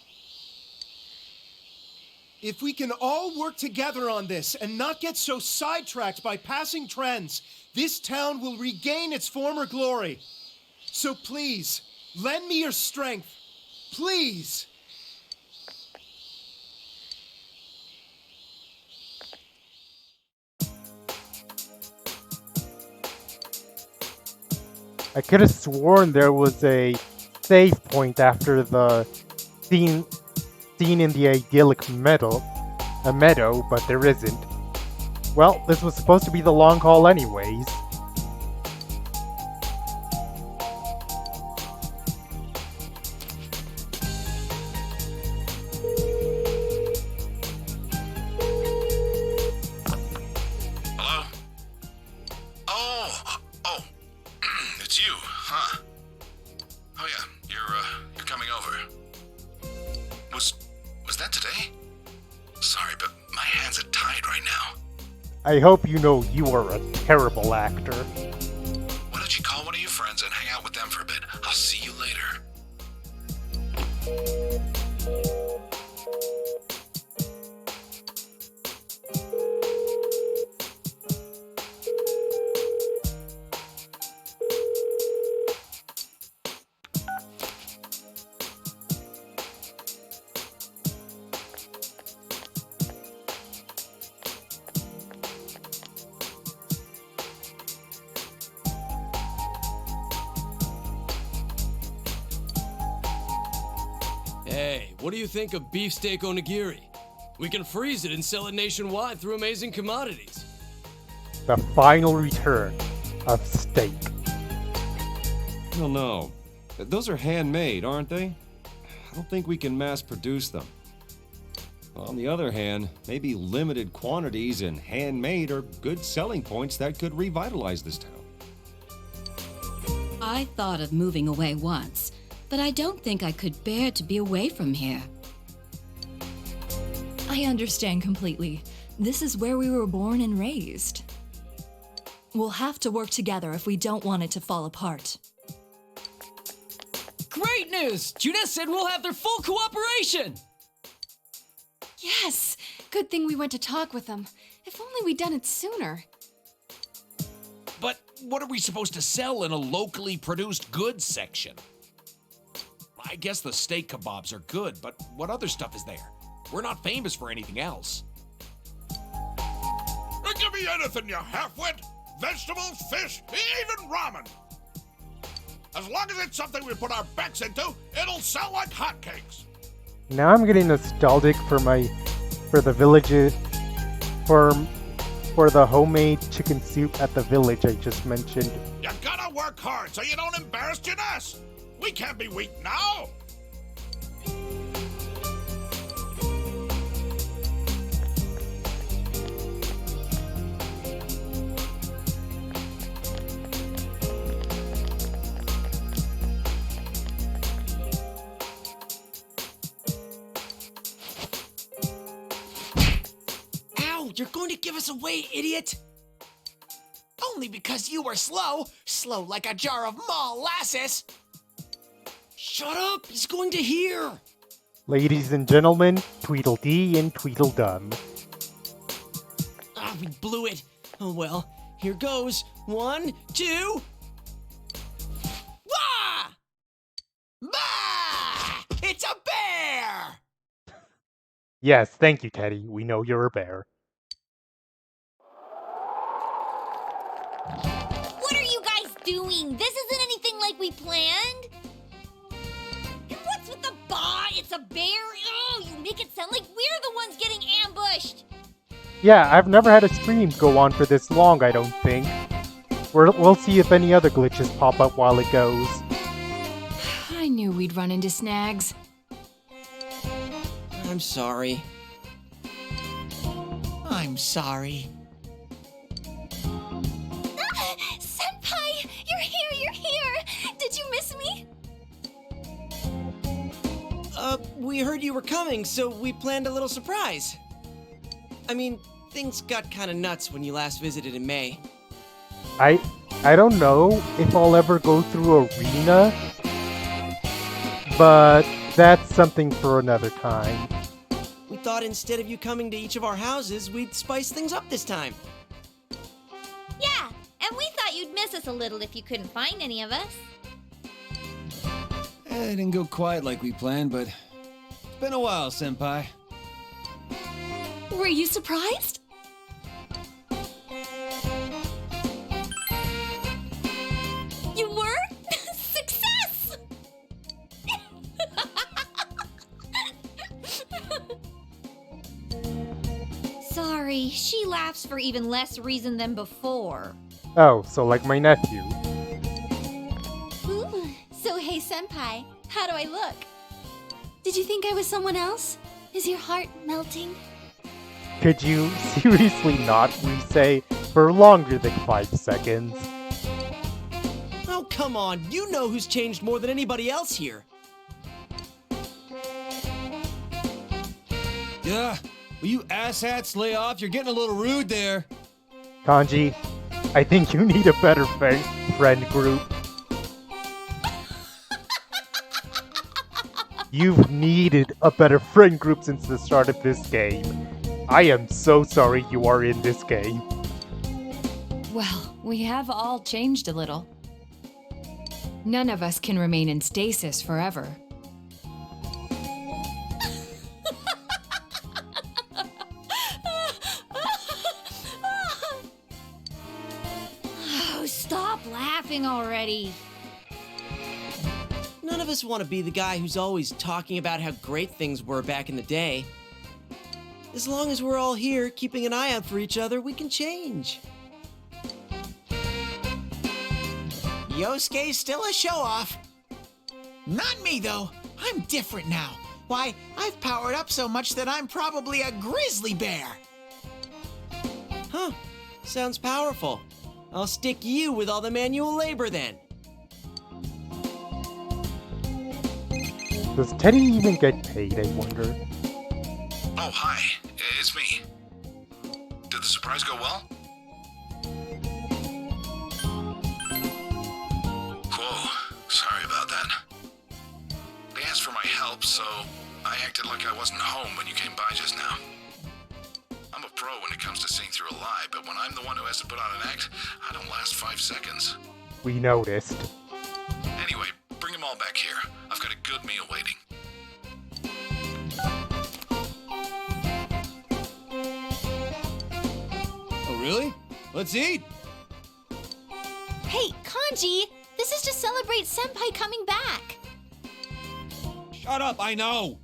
Speaker 15: If we can all work together on this and not get so sidetracked by passing trends, this town will regain its former glory. So please, lend me your strength. Please!
Speaker 1: I could have sworn there was a save point after the scene in the idyllic meadow, but there isn't. Well, this was supposed to be the long haul anyways.
Speaker 7: Hello? Oh, it's you, huh? Oh yeah, you're coming over. Was that today? Sorry, but my hands are tied right now.
Speaker 1: I hope you know you are a terrible actor.
Speaker 7: Why don't you call one of your friends and hang out with them for a bit? I'll see you later.
Speaker 3: Hey, what do you think of beefsteak onigiri? We can freeze it and sell it nationwide through Amazing Commodities.
Speaker 1: The final return of steak.
Speaker 16: Well, no. Those are handmade, aren't they? I don't think we can mass produce them. On the other hand, maybe limited quantities and handmade are good selling points that could revitalize this town.
Speaker 9: I thought of moving away once, but I don't think I could bear to be away from here.
Speaker 17: I understand completely. This is where we were born and raised. We'll have to work together if we don't want it to fall apart.
Speaker 18: Great news! Junes said we'll have their full cooperation!
Speaker 10: Yes! Good thing we went to talk with them. If only we'd done it sooner.
Speaker 19: But what are we supposed to sell in a locally produced goods section? I guess the steak kebabs are good, but what other stuff is there? We're not famous for anything else.
Speaker 20: Give me anything, you half-wit! Vegetables, fish, even ramen! As long as it's something we put our backs into, it'll sell like hotcakes!
Speaker 1: Now I'm getting nostalgic for the homemade chicken soup at the village I just mentioned.
Speaker 20: You gotta work hard so you don't embarrass Junes! We can't be weak now!
Speaker 11: Ow! You're going to give us away, idiot!
Speaker 6: Only because you were slow. Slow like a jar of molasses.
Speaker 11: Shut up! He's going to hear!
Speaker 1: Ladies and gentlemen, Tweedledee and Tweedledum.
Speaker 11: Ah, we blew it. Oh well, here goes. 1, 2... Wah!
Speaker 6: Bah! It's a bear!
Speaker 1: Yes, thank you, Teddy. We know you're a bear.
Speaker 14: What are you guys doing? This isn't anything like we planned. And what's with the bah? It's a bear? Oh, you make it sound like we're the ones getting ambushed.
Speaker 1: Yeah, I've never had a stream go on for this long, I don't think. We'll see if any other glitches pop up while it goes.
Speaker 4: I knew we'd run into snags.
Speaker 11: I'm sorry.
Speaker 6: I'm sorry.
Speaker 5: Senpai! You're here! Did you miss me?
Speaker 11: We heard you were coming, so we planned a little surprise. I mean, Things got kinda nuts when you last visited in May.
Speaker 1: I don't know if I'll ever go through Arena, but that's something for another time.
Speaker 11: We thought instead of you coming to each of our houses, we'd spice things up this time.
Speaker 14: Yeah, and we thought you'd miss us a little if you couldn't find any of us.
Speaker 18: It didn't go quite like we planned, but it's been a while, Senpai.
Speaker 4: Were you surprised? You were? Success!
Speaker 14: Sorry, she laughs for even less reason than before.
Speaker 1: Oh, so like my nephew.
Speaker 10: Ooh, so hey, Senpai, how do I look? Did you think I was someone else? Is your heart melting?
Speaker 1: Could you seriously not re-say for longer than 5 seconds?
Speaker 11: Oh, come on. You know who's changed more than anybody else here.
Speaker 18: Yeah, will you asshats lay off? You're getting a little rude there.
Speaker 1: Kanji, I think you need a better friend group. You've needed a better friend group since the start of this game. I am so sorry you are in this game.
Speaker 4: Well, we have all changed a little. None of us can remain in stasis forever.
Speaker 14: Oh, stop laughing already.
Speaker 11: None of us want to be the guy who's always talking about how great things were back in the day. As long as we're all here, keeping an eye out for each other, we can change.
Speaker 6: Yosuke's still a show-off. Not me, though. I'm different now. Why, I've powered up so much that I'm probably a grizzly bear.
Speaker 11: Huh. Sounds powerful. I'll stick you with all the manual labor then.
Speaker 1: Does Teddy even get paid, I wonder?
Speaker 7: Oh, hi. It's me. Did the surprise go well? Whoa, sorry about that. They asked for my help, so I acted like I wasn't home when you came by just now. I'm a pro when it comes to seeing through a lie, but when I'm the one who has to put on an act, I don't last 5 seconds.
Speaker 1: We noticed.
Speaker 7: Anyway, bring them all back here. I've got a good meal waiting.
Speaker 18: Oh, really? Let's eat!
Speaker 14: Hey, Kanji, this is to celebrate Senpai coming back.
Speaker 18: Shut up, I know!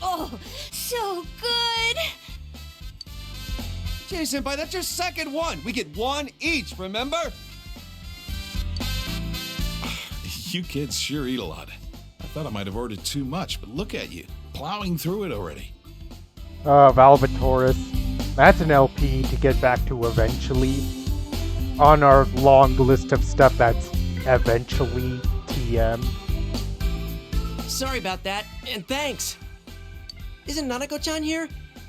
Speaker 14: Oh, so good!
Speaker 18: Jay Senpai, that's your second one! We get one each, remember?
Speaker 7: You kids sure eat a lot. I thought I might have ordered too much, but look at you, plowing through it already.
Speaker 1: Valvatoris. That's an LP to get back to eventually. On our long list of stuff that's eventually TM.
Speaker 11: Sorry about that, and thanks. Isn't Nanako-chan here?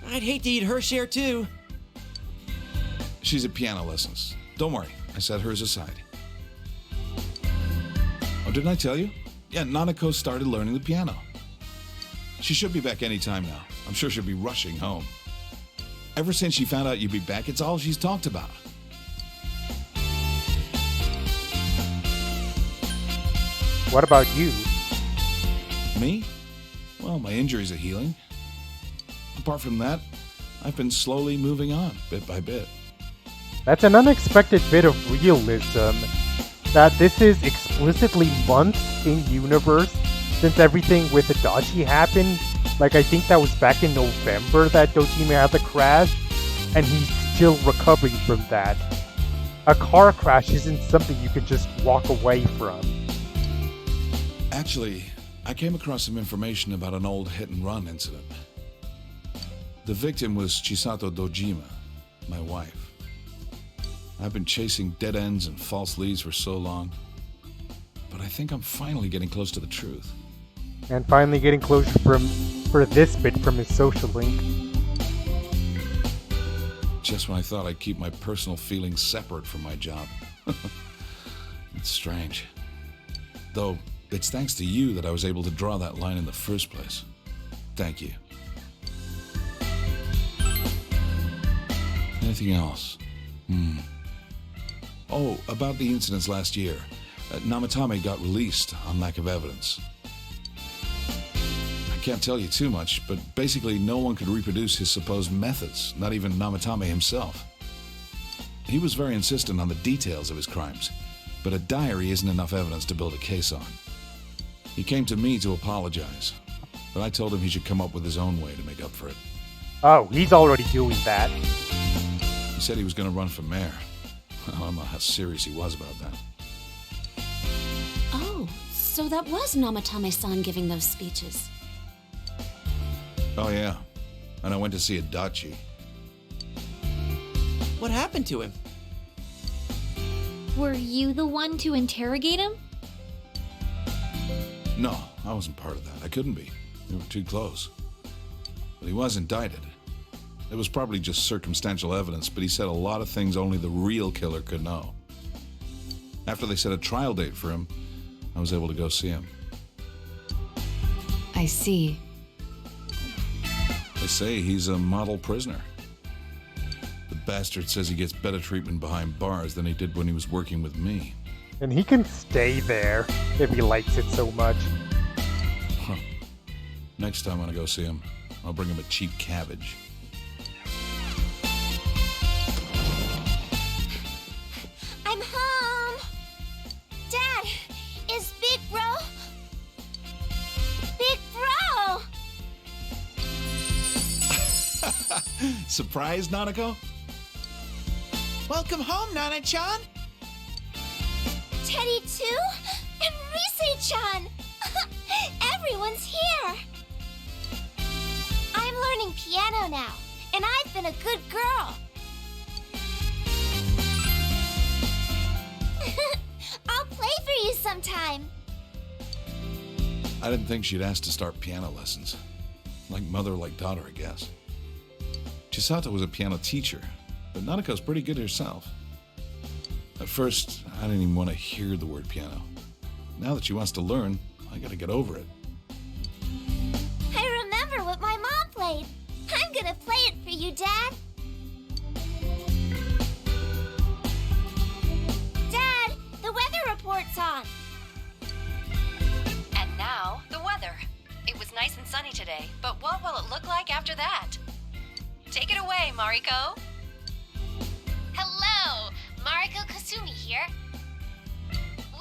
Speaker 11: I'd hate to eat her share too.
Speaker 7: She's at piano lessons. Don't worry, I set hers aside. Oh, didn't I tell you? Yeah, Nanako started learning the piano. She should be back any time now. I'm sure she'll be rushing home. Ever since she found out you'd be back, it's all she's talked about.
Speaker 1: What about you?
Speaker 7: Me? Well, my injuries are healing. Apart from that, I've been slowly moving on, bit by bit.
Speaker 1: That's an unexpected bit of realism. That this is explicitly months in universe since everything with Adachi happened. Like, I think that was back in November that Dojima had the crash, and he's still recovering from that. A car crash isn't something you can just walk away from.
Speaker 7: Actually, I came across some information about an old hit-and-run incident. The victim was Chisato Dojima, my wife. I've been chasing dead ends and false leads for so long. but I think I'm finally getting close to the truth.
Speaker 1: And finally getting closure for this bit from his social link.
Speaker 7: Just when I thought I'd keep my personal feelings separate from my job. It's strange. Though, it's thanks to you that I was able to draw that line in the first place. Thank you. Anything else? Oh, about the incidents last year. Namatame got released on lack of evidence. I can't tell you too much, but basically no one could reproduce his supposed methods, not even Namatame himself. He was very insistent on the details of his crimes, but a diary isn't enough evidence to build a case on. He came to me to apologize, but I told him he should come up with his own way to make up for it.
Speaker 1: Oh, he's already doing that.
Speaker 7: He said he was going to run for mayor. I don't know how serious he was about that.
Speaker 10: Oh, so that was Namatame-san giving those speeches.
Speaker 7: Oh yeah, and I went to see Adachi.
Speaker 11: What happened to him?
Speaker 14: Were you the one to interrogate him?
Speaker 7: No, I wasn't part of that. I couldn't be. We were too close. But he was indicted. It was probably just circumstantial evidence, but he said a lot of things only the real killer could know. After they set a trial date for him, I was able to go see him.
Speaker 17: I see.
Speaker 7: They say he's a model prisoner. The bastard says he gets better treatment behind bars than he did when he was working with me.
Speaker 1: And he can stay there if he likes it so much.
Speaker 7: Huh. Next time when I go see him, I'll bring him a cheap cabbage.
Speaker 5: I'm home! Dad, is Big Bro? Big Bro!
Speaker 7: Surprise, Nanako?
Speaker 6: Welcome home, Nana-chan!
Speaker 5: Teddy too? And Rise-chan! Everyone's here! I'm learning piano now, and I've been a good girl. I'll play for you sometime.
Speaker 7: I didn't think she'd ask to start piano lessons. Like mother, like daughter, I guess. Chisato was a piano teacher, but Nanako's pretty good herself. At first, I didn't even want to hear the word piano. Now that she wants to learn, I gotta get over it.
Speaker 5: I remember what my mom played. I'm gonna play it for you, Dad. Dad, the weather report's on.
Speaker 9: And now, the weather. It was nice and sunny today, but what will it look like after that? Take it away, Mariko.
Speaker 14: Hello, Mariko Kasumi here.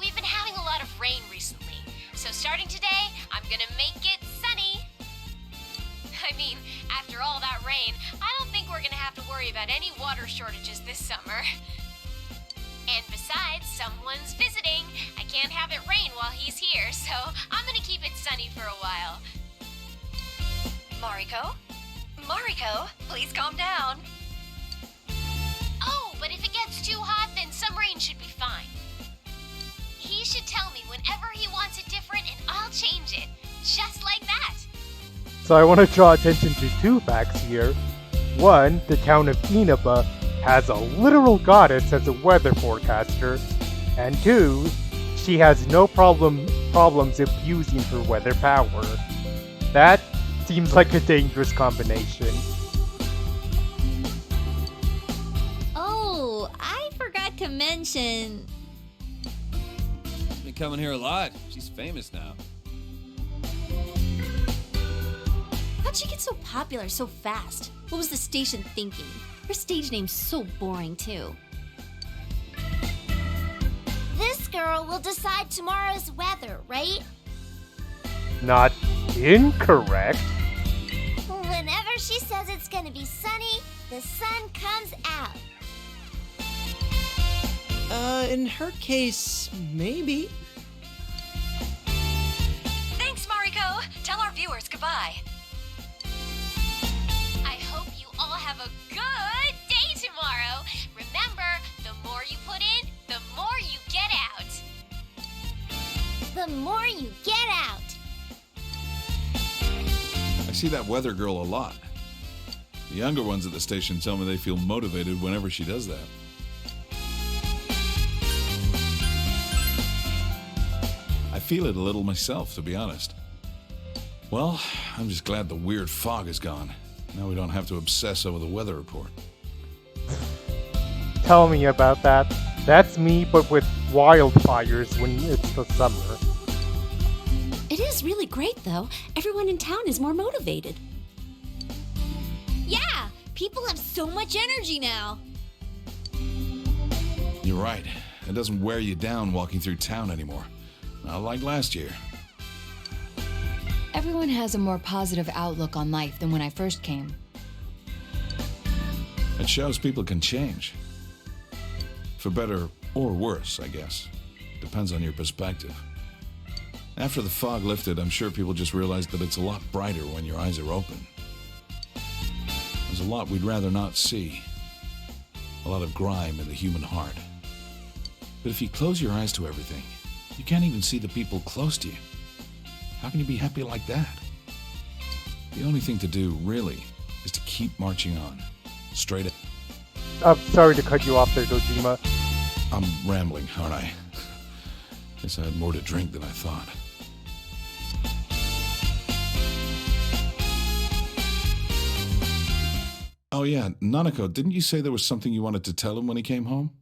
Speaker 14: We've been having a lot of rain recently, so starting today, I'm gonna make it sunny. I mean, after all that rain, I don't think we're gonna have to worry about any water shortages this summer. And besides, someone's visiting. I can't have it rain while he's here, so I'm gonna keep it sunny for a while.
Speaker 9: Mariko? Mariko, please calm down.
Speaker 14: Oh, but if it gets too hot, then some rain should be fine. He should tell me whenever he wants it different, and I'll change it. Just like that.
Speaker 1: So I want to draw attention to two facts here. One, the town of Inaba has a literal goddess as a weather forecaster. And two, she has no problems abusing her weather power. That seems like a dangerous combination.
Speaker 14: Oh, I forgot to mention...
Speaker 3: Been coming here a lot. She's famous now.
Speaker 10: How'd she get so popular so fast? What was the station thinking? Her stage name's so boring, too.
Speaker 5: This girl will decide tomorrow's weather, right?
Speaker 1: Not incorrect.
Speaker 5: Whenever she says it's gonna be sunny, the sun comes out.
Speaker 11: In her case, maybe.
Speaker 9: Thanks, Mariko. Tell our viewers goodbye.
Speaker 14: I hope you all have a good day tomorrow. Remember, the more you put in, the more you get out.
Speaker 5: the more you get out.
Speaker 7: I see that weather girl a lot. The younger ones at the station tell me they feel motivated whenever she does that. I feel it a little myself, to be honest. Well, I'm just glad the weird fog is gone. Now we don't have to obsess over the weather report.
Speaker 1: Tell me about that. That's me, but with wildfires when it's the summer.
Speaker 10: It is really great, though. Everyone in town is more motivated.
Speaker 5: Yeah, people have so much energy now.
Speaker 7: You're right. It doesn't wear you down walking through town anymore. Not like last year.
Speaker 4: Everyone has a more positive outlook on life than when I first came.
Speaker 7: It shows people can change. For better or worse, I guess. Depends on your perspective. After the fog lifted, I'm sure people just realized that it's a lot brighter when your eyes are open. There's a lot we'd rather not see. A lot of grime in the human heart. But if you close your eyes to everything, you can't even see the people close to you. How can you be happy like that? The only thing to do, really, is to keep marching on. Straight up.
Speaker 1: Sorry to cut you off there, Dojima.
Speaker 7: I'm rambling, aren't I? Guess I had more to drink than I thought. Oh yeah, Nanako, didn't you say there was something you wanted to tell him when he came home?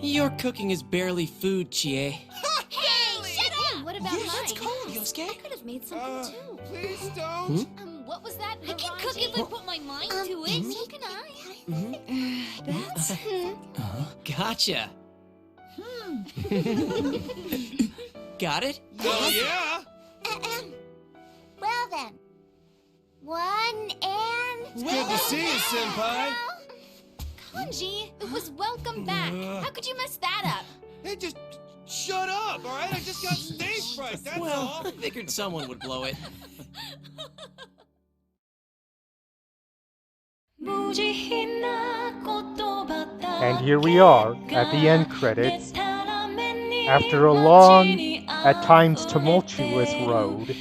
Speaker 11: Your cooking is barely food, Chie.
Speaker 5: Hey, shut up! What about mine?
Speaker 11: That's cold, Yosuke.
Speaker 5: I could have made something too.
Speaker 20: Please don't.
Speaker 5: What was that? I can cook if I put my mind to it. So can I. That's.
Speaker 11: Gotcha. Got it?
Speaker 20: Oh, yeah.
Speaker 5: Well then. 1 and.
Speaker 16: It's good to see you, Senpai.
Speaker 5: Kanji, it was welcome back. How could you mess that up?
Speaker 3: Hey, just shut up, all right? I just got stage fright, that's
Speaker 11: Well,
Speaker 3: all.
Speaker 11: I figured someone would blow it.
Speaker 1: And here we are, at the end credits. After a long, at times tumultuous road,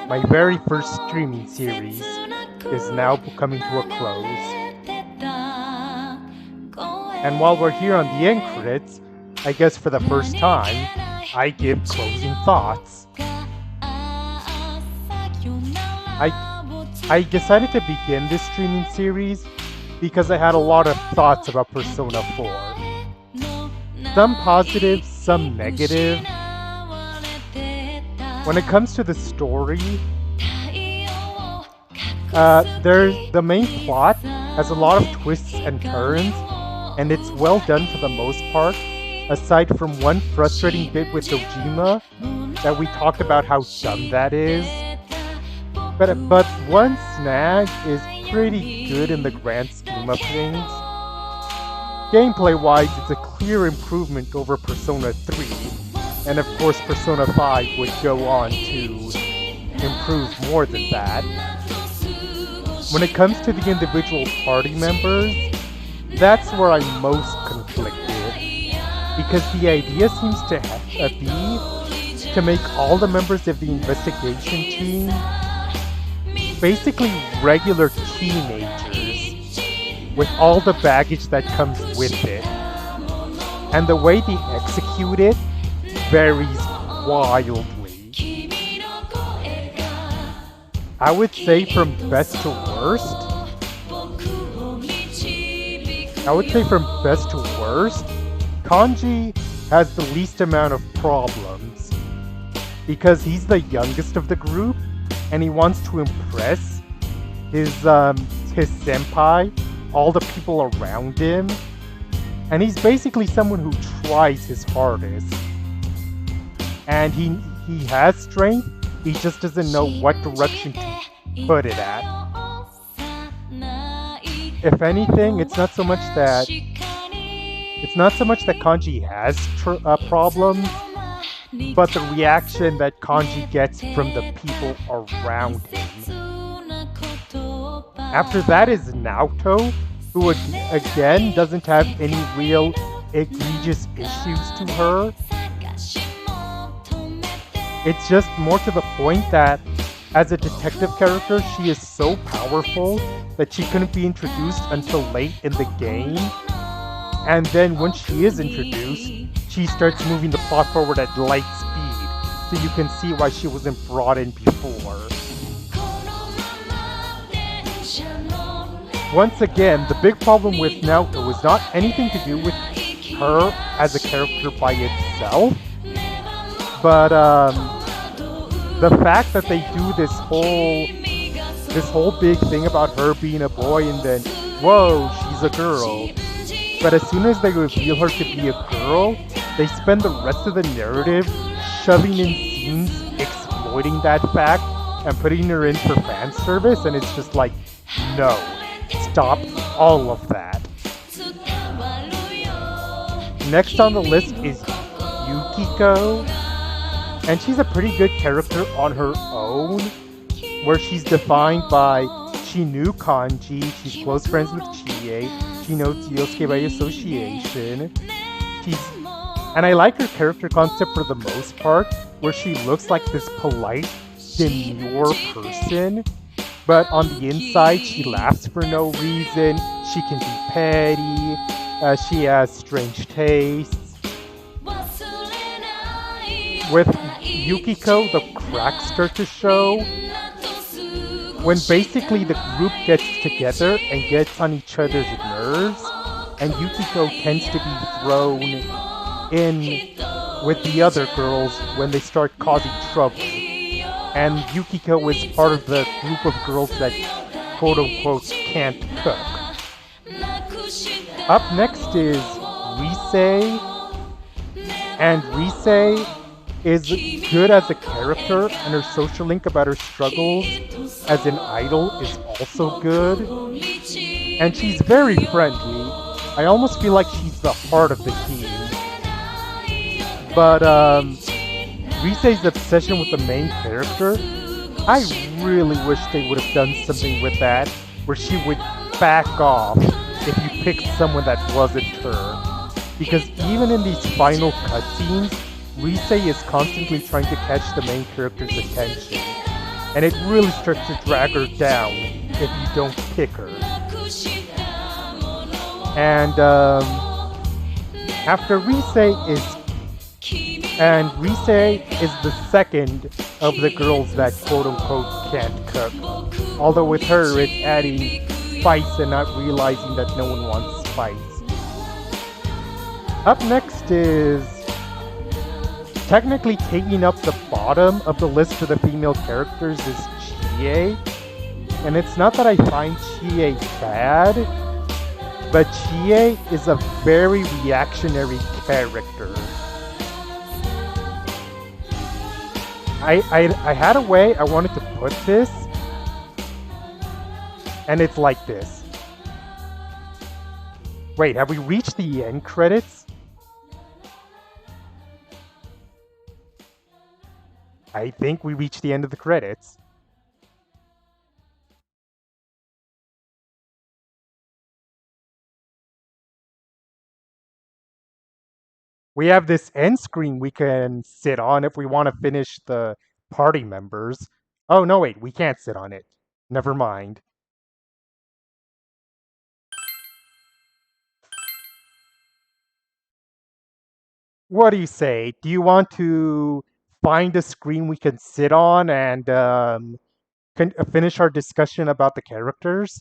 Speaker 1: my very first streaming series is now coming to a close. And while we're here on the end credits, I guess for the first time, I give closing thoughts. I decided to begin this streaming series because I had a lot of thoughts about Persona 4. Some positive, some negative. When it comes to the story, the main plot has a lot of twists and turns, and it's well done for the most part, aside from one frustrating bit with Dojima that we talked about how dumb that is. But one snag is pretty good in the grand scheme of things. Gameplay-wise, it's a clear improvement over Persona 3, and of course Persona 5 would go on to improve more than that. When it comes to the individual party members, that's where I'm most conflicted, because the idea seems to be to make all the members of the investigation team basically regular teenagers with all the baggage that comes with it. And the way they execute it varies wildly. I would say from best to worst, Kanji has the least amount of problems because he's the youngest of the group and he wants to impress his senpai, all the people around him, and he's basically someone who tries his hardest. And he has strength, he just doesn't know what direction to put it at. If anything, it's not so much that Kanji has problems, but the reaction that Kanji gets from the people around him. After that is Naoto, who again doesn't have any real egregious issues to her. It's just more to the point that as a detective character, she is so powerful that she couldn't be introduced until late in the game. And then when she is introduced, she starts moving the plot forward at light speed, so you can see why she wasn't brought in before. Once again, the big problem with Naoto is not anything to do with her as a character by itself, but the fact that they do this whole big thing about her being a boy and then, whoa, she's a girl. But as soon as they reveal her to be a girl, they spend the rest of the narrative shoving in scenes exploiting that fact and putting her in for fan service, and it's just like, no, stop all of that. Next on the list is Yukiko, and she's a pretty good character on her own, where she's defined by she knew kanji, she's close friends with Chie, she knows Yosuke by association. And I like her character concept for the most part, where she looks like this polite, demure person, but on the inside she laughs for no reason, she can be petty, she has strange tastes. With Yukiko, the cracks start to show when basically the group gets together and gets on each other's nerves, and Yukiko tends to be thrown in with the other girls when they start causing trouble. And Yukiko is part of the group of girls that quote-unquote can't cook. Up next is Rise, and Rise is good as a character, and her social link about her struggles as an idol is also good. And she's very friendly. I almost feel like she's the heart of the team. But Rise's obsession with the main character, I really wish they would have done something with that, where she would back off if you picked someone that wasn't her. Because even in these final cutscenes, Rise is constantly trying to catch the main character's attention, and it really starts to drag her down if you don't pick her. And after Rise is the second of the girls that quote-unquote can't cook. Although with her it's adding spice and not realizing that no one wants spice. Up next is technically taking up the bottom of the list for the female characters is Chie. And it's not that I find Chie bad, but Chie is a very reactionary character. I had a way I wanted to put this, and it's like this. Wait, have we reached the end credits? I think we reached the end of the credits. We have this end screen we can sit on if we want to finish the party members. Oh, no, wait, we can't sit on it. Never mind. What do you say? Do you want to find a screen we can sit on and finish our discussion about the characters?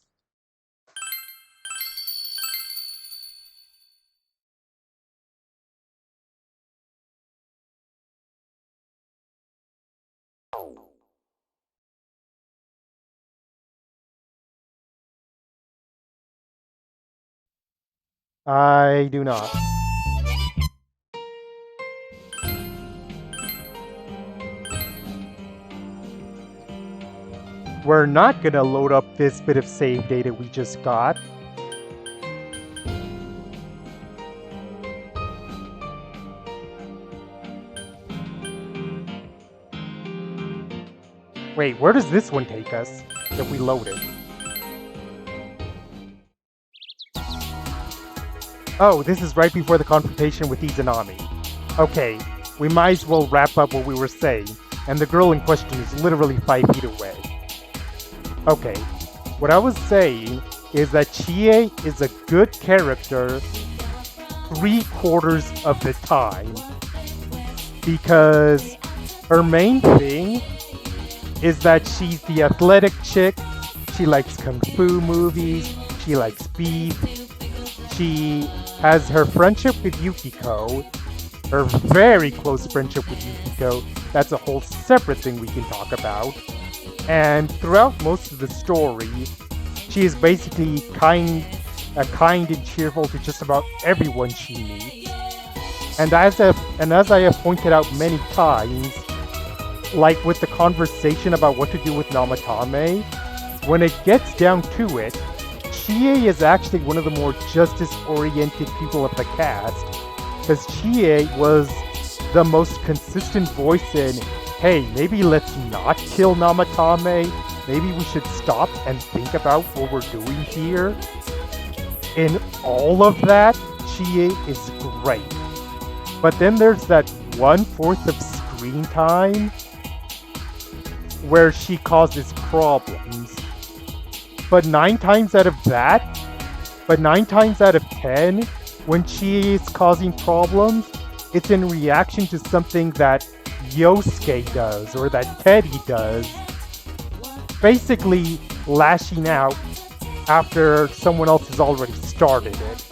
Speaker 1: I do not. We're not gonna load up this bit of save data we just got. Wait, where does this one take us if we load it? Oh, this is right before the confrontation with Izanami. Okay, we might as well wrap up what we were saying, and the girl in question is literally 5 feet away. Okay, what I was saying is that Chie is a good character 3/4 of the time, because her main thing is that she's the athletic chick, she likes kung fu movies, she likes beef, she has her friendship with Yukiko, her very close friendship with Yukiko, that's a whole separate thing we can talk about, and throughout most of the story, she is basically kind and cheerful to just about everyone she meets. And as I have pointed out many times, like with the conversation about what to do with Namatame, when it gets down to it, Chie is actually one of the more justice-oriented people of the cast, because Chie was the most consistent voice in, hey, maybe let's not kill Namatame, maybe we should stop and think about what we're doing here. In all of that, Chie is great. But then there's that 1/4 of screen time where she causes problems. But 9 times out of 10, when she is causing problems, it's in reaction to something that Yosuke does or that Teddy does. Basically lashing out after someone else has already started it.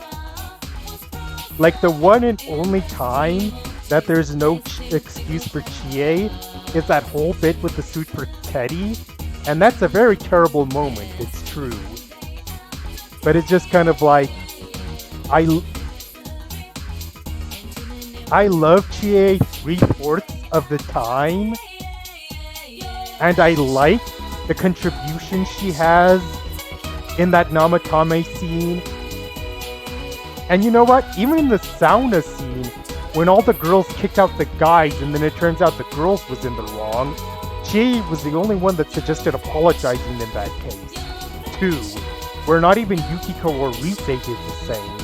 Speaker 1: Like the one and only time that there's no excuse for Chie is that whole bit with the suit for Teddy, and that's a very terrible moment, it's true. But it's just kind of like, I love Chie 3/4 of the time, and I like the contribution she has in that Namatame scene. And you know what? Even in the sauna scene, when all the girls kicked out the guys and then it turns out the girls was in the wrong, Chie was the only one that suggested apologizing in that case, too. Where not even Yukiko or Rise did the same.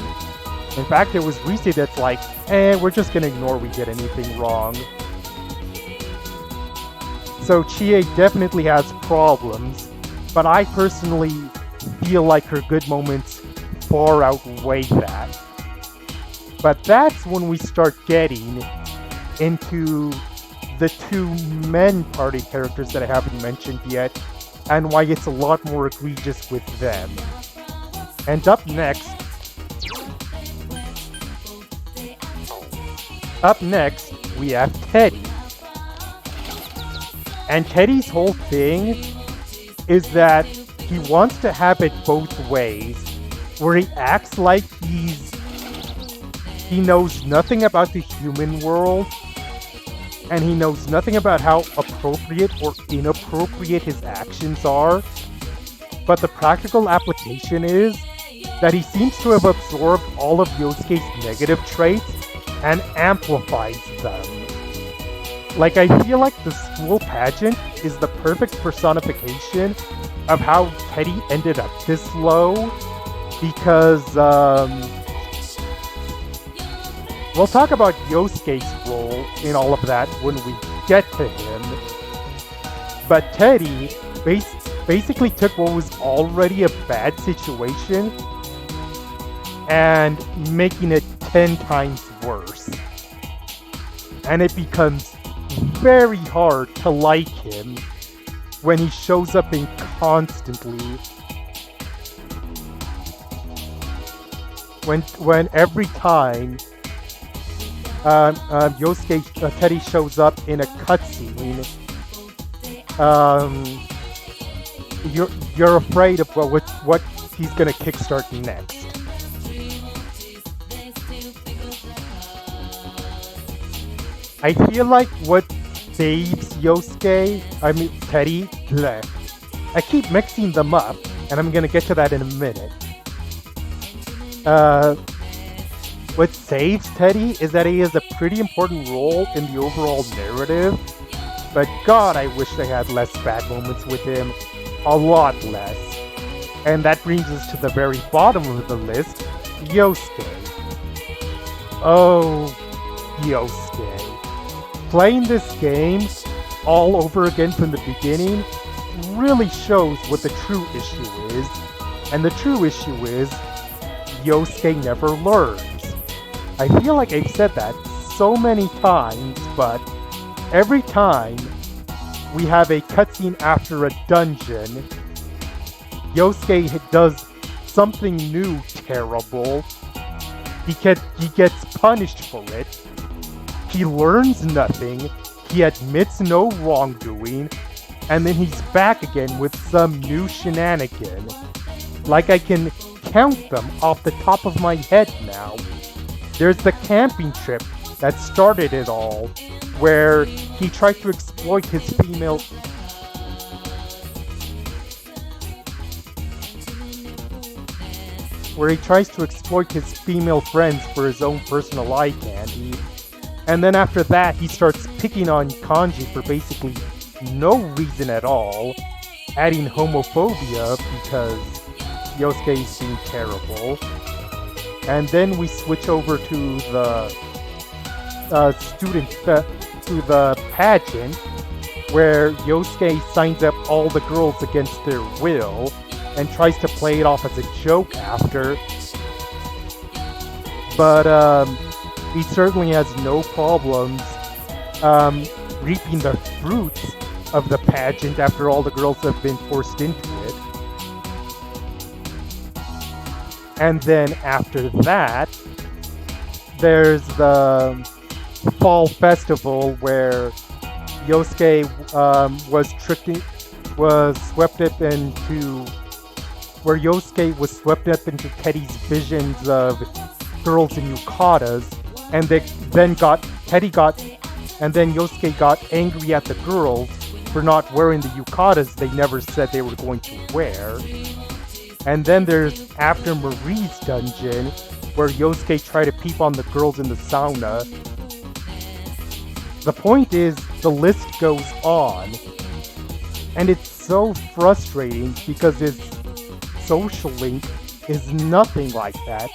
Speaker 1: In fact, it was Rise that's like, we're just gonna ignore we did anything wrong. So Chie definitely has problems, but I personally feel like her good moments far outweigh that. But that's when we start getting into the 2 men party characters that I haven't mentioned yet, and why it's a lot more egregious with them. And up next, we have Teddy. And Teddy's whole thing is that he wants to have it both ways, where he acts like he knows nothing about the human world, and he knows nothing about how appropriate or inappropriate his actions are, but the practical application is that he seems to have absorbed all of Yosuke's negative traits and amplifies them. Like, I feel like the school pageant is the perfect personification of how Teddy ended up this low, because, we'll talk about Yosuke's role in all of that when we get to him. But Teddy basically took what was already a bad situation and making it 10 times worse. And it becomes very hard to like him when he shows up constantly. When every time Teddy shows up in a cutscene, you're afraid of what he's gonna kickstart next. I feel like what saves Teddy, bleh. I keep mixing them up, and I'm gonna get to that in a minute. What saves Teddy is that he has a pretty important role in the overall narrative, but God, I wish they had less bad moments with him. A lot less. And that brings us to the very bottom of the list, Yosuke. Oh, Yosuke. Playing this game all over again from the beginning really shows what the true issue is. And the true issue is Yosuke never learns. I feel like I've said that so many times, but every time we have a cutscene after a dungeon, Yosuke does something new terrible. He gets punished for it. He learns nothing. He admits no wrongdoing. And then he's back again with some new shenanigan. Like I can count them off the top of my head now. There's the camping trip that started it all, where he tried to exploit his female... where he tries to exploit his female friends for his own personal eye candy. And then after that, he starts picking on Kanji for basically no reason at all, adding homophobia because Yosuke is being terrible. And then we switch over to the to the pageant, where Yosuke signs up all the girls against their will and tries to play it off as a joke after. But he certainly has no problems reaping the fruits of the pageant after all the girls have been forced into it. And then after that, there's the fall festival where Yosuke where Yosuke was swept up into Teddy's visions of girls in yukatas, and then Yosuke got angry at the girls for not wearing the yukatas they never said they were going to wear. And then there's after Marie's dungeon, where Yosuke tried to peep on the girls in the sauna. The point is, the list goes on, and it's so frustrating because his social link is nothing like that.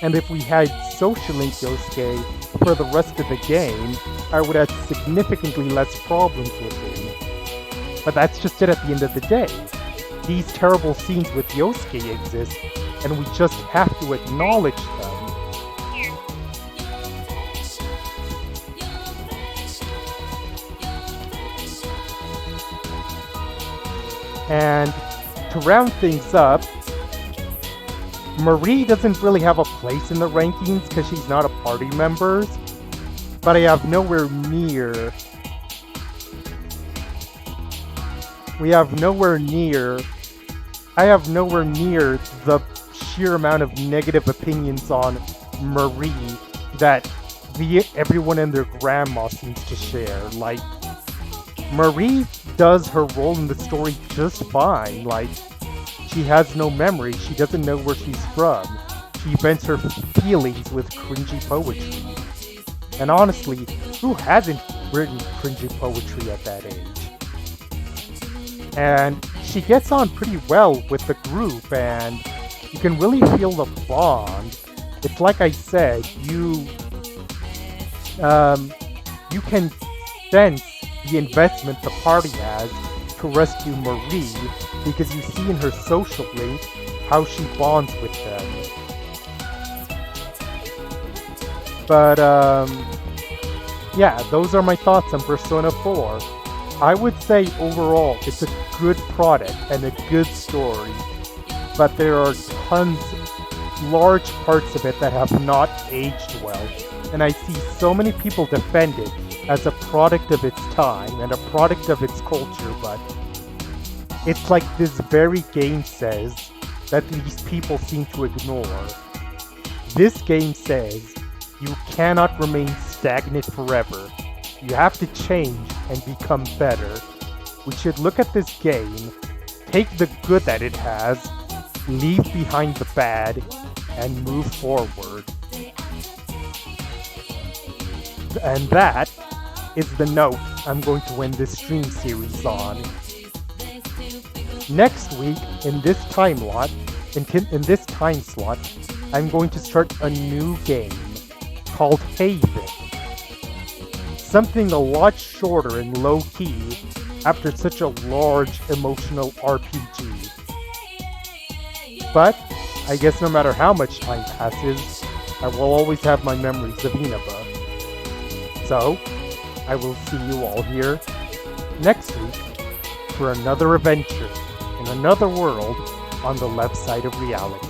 Speaker 1: And if we had social link Yosuke for the rest of the game, I would have significantly less problems with him. But that's just it at the end of the day. These terrible scenes with Yosuke exist, and we just have to acknowledge them. And to round things up, Marie doesn't really have a place in the rankings because she's not a party member, but I have nowhere near the sheer amount of negative opinions on Marie that everyone and their grandma seems to share. Like, Marie does her role in the story just fine. Like, she has no memory, she doesn't know where she's from, she vents her feelings with cringy poetry. And honestly, who hasn't written cringy poetry at that age? And she gets on pretty well with the group, and you can really feel the bond. It's like I said, you can sense the investment the party has to rescue Marie, because you see in her social link how she bonds with them. But yeah, those are my thoughts on Persona 4. I would say overall it's a good product and a good story, but there are large parts of it that have not aged well, and I see so many people defend it as a product of its time and a product of its culture, but it's like this very game says that these people seem to ignore. This game says you cannot remain stagnant forever. You have to change and become better. We should look at this game, take the good that it has, leave behind the bad, and move forward. And that is the note I'm going to end this stream series on. Next week, in this time slot, I'm going to start a new game called Haven. Something a lot shorter and low-key after such a large emotional RPG. But I guess no matter how much time passes, I will always have my memories of Inaba. So, I will see you all here next week for another adventure in another world on the left side of reality.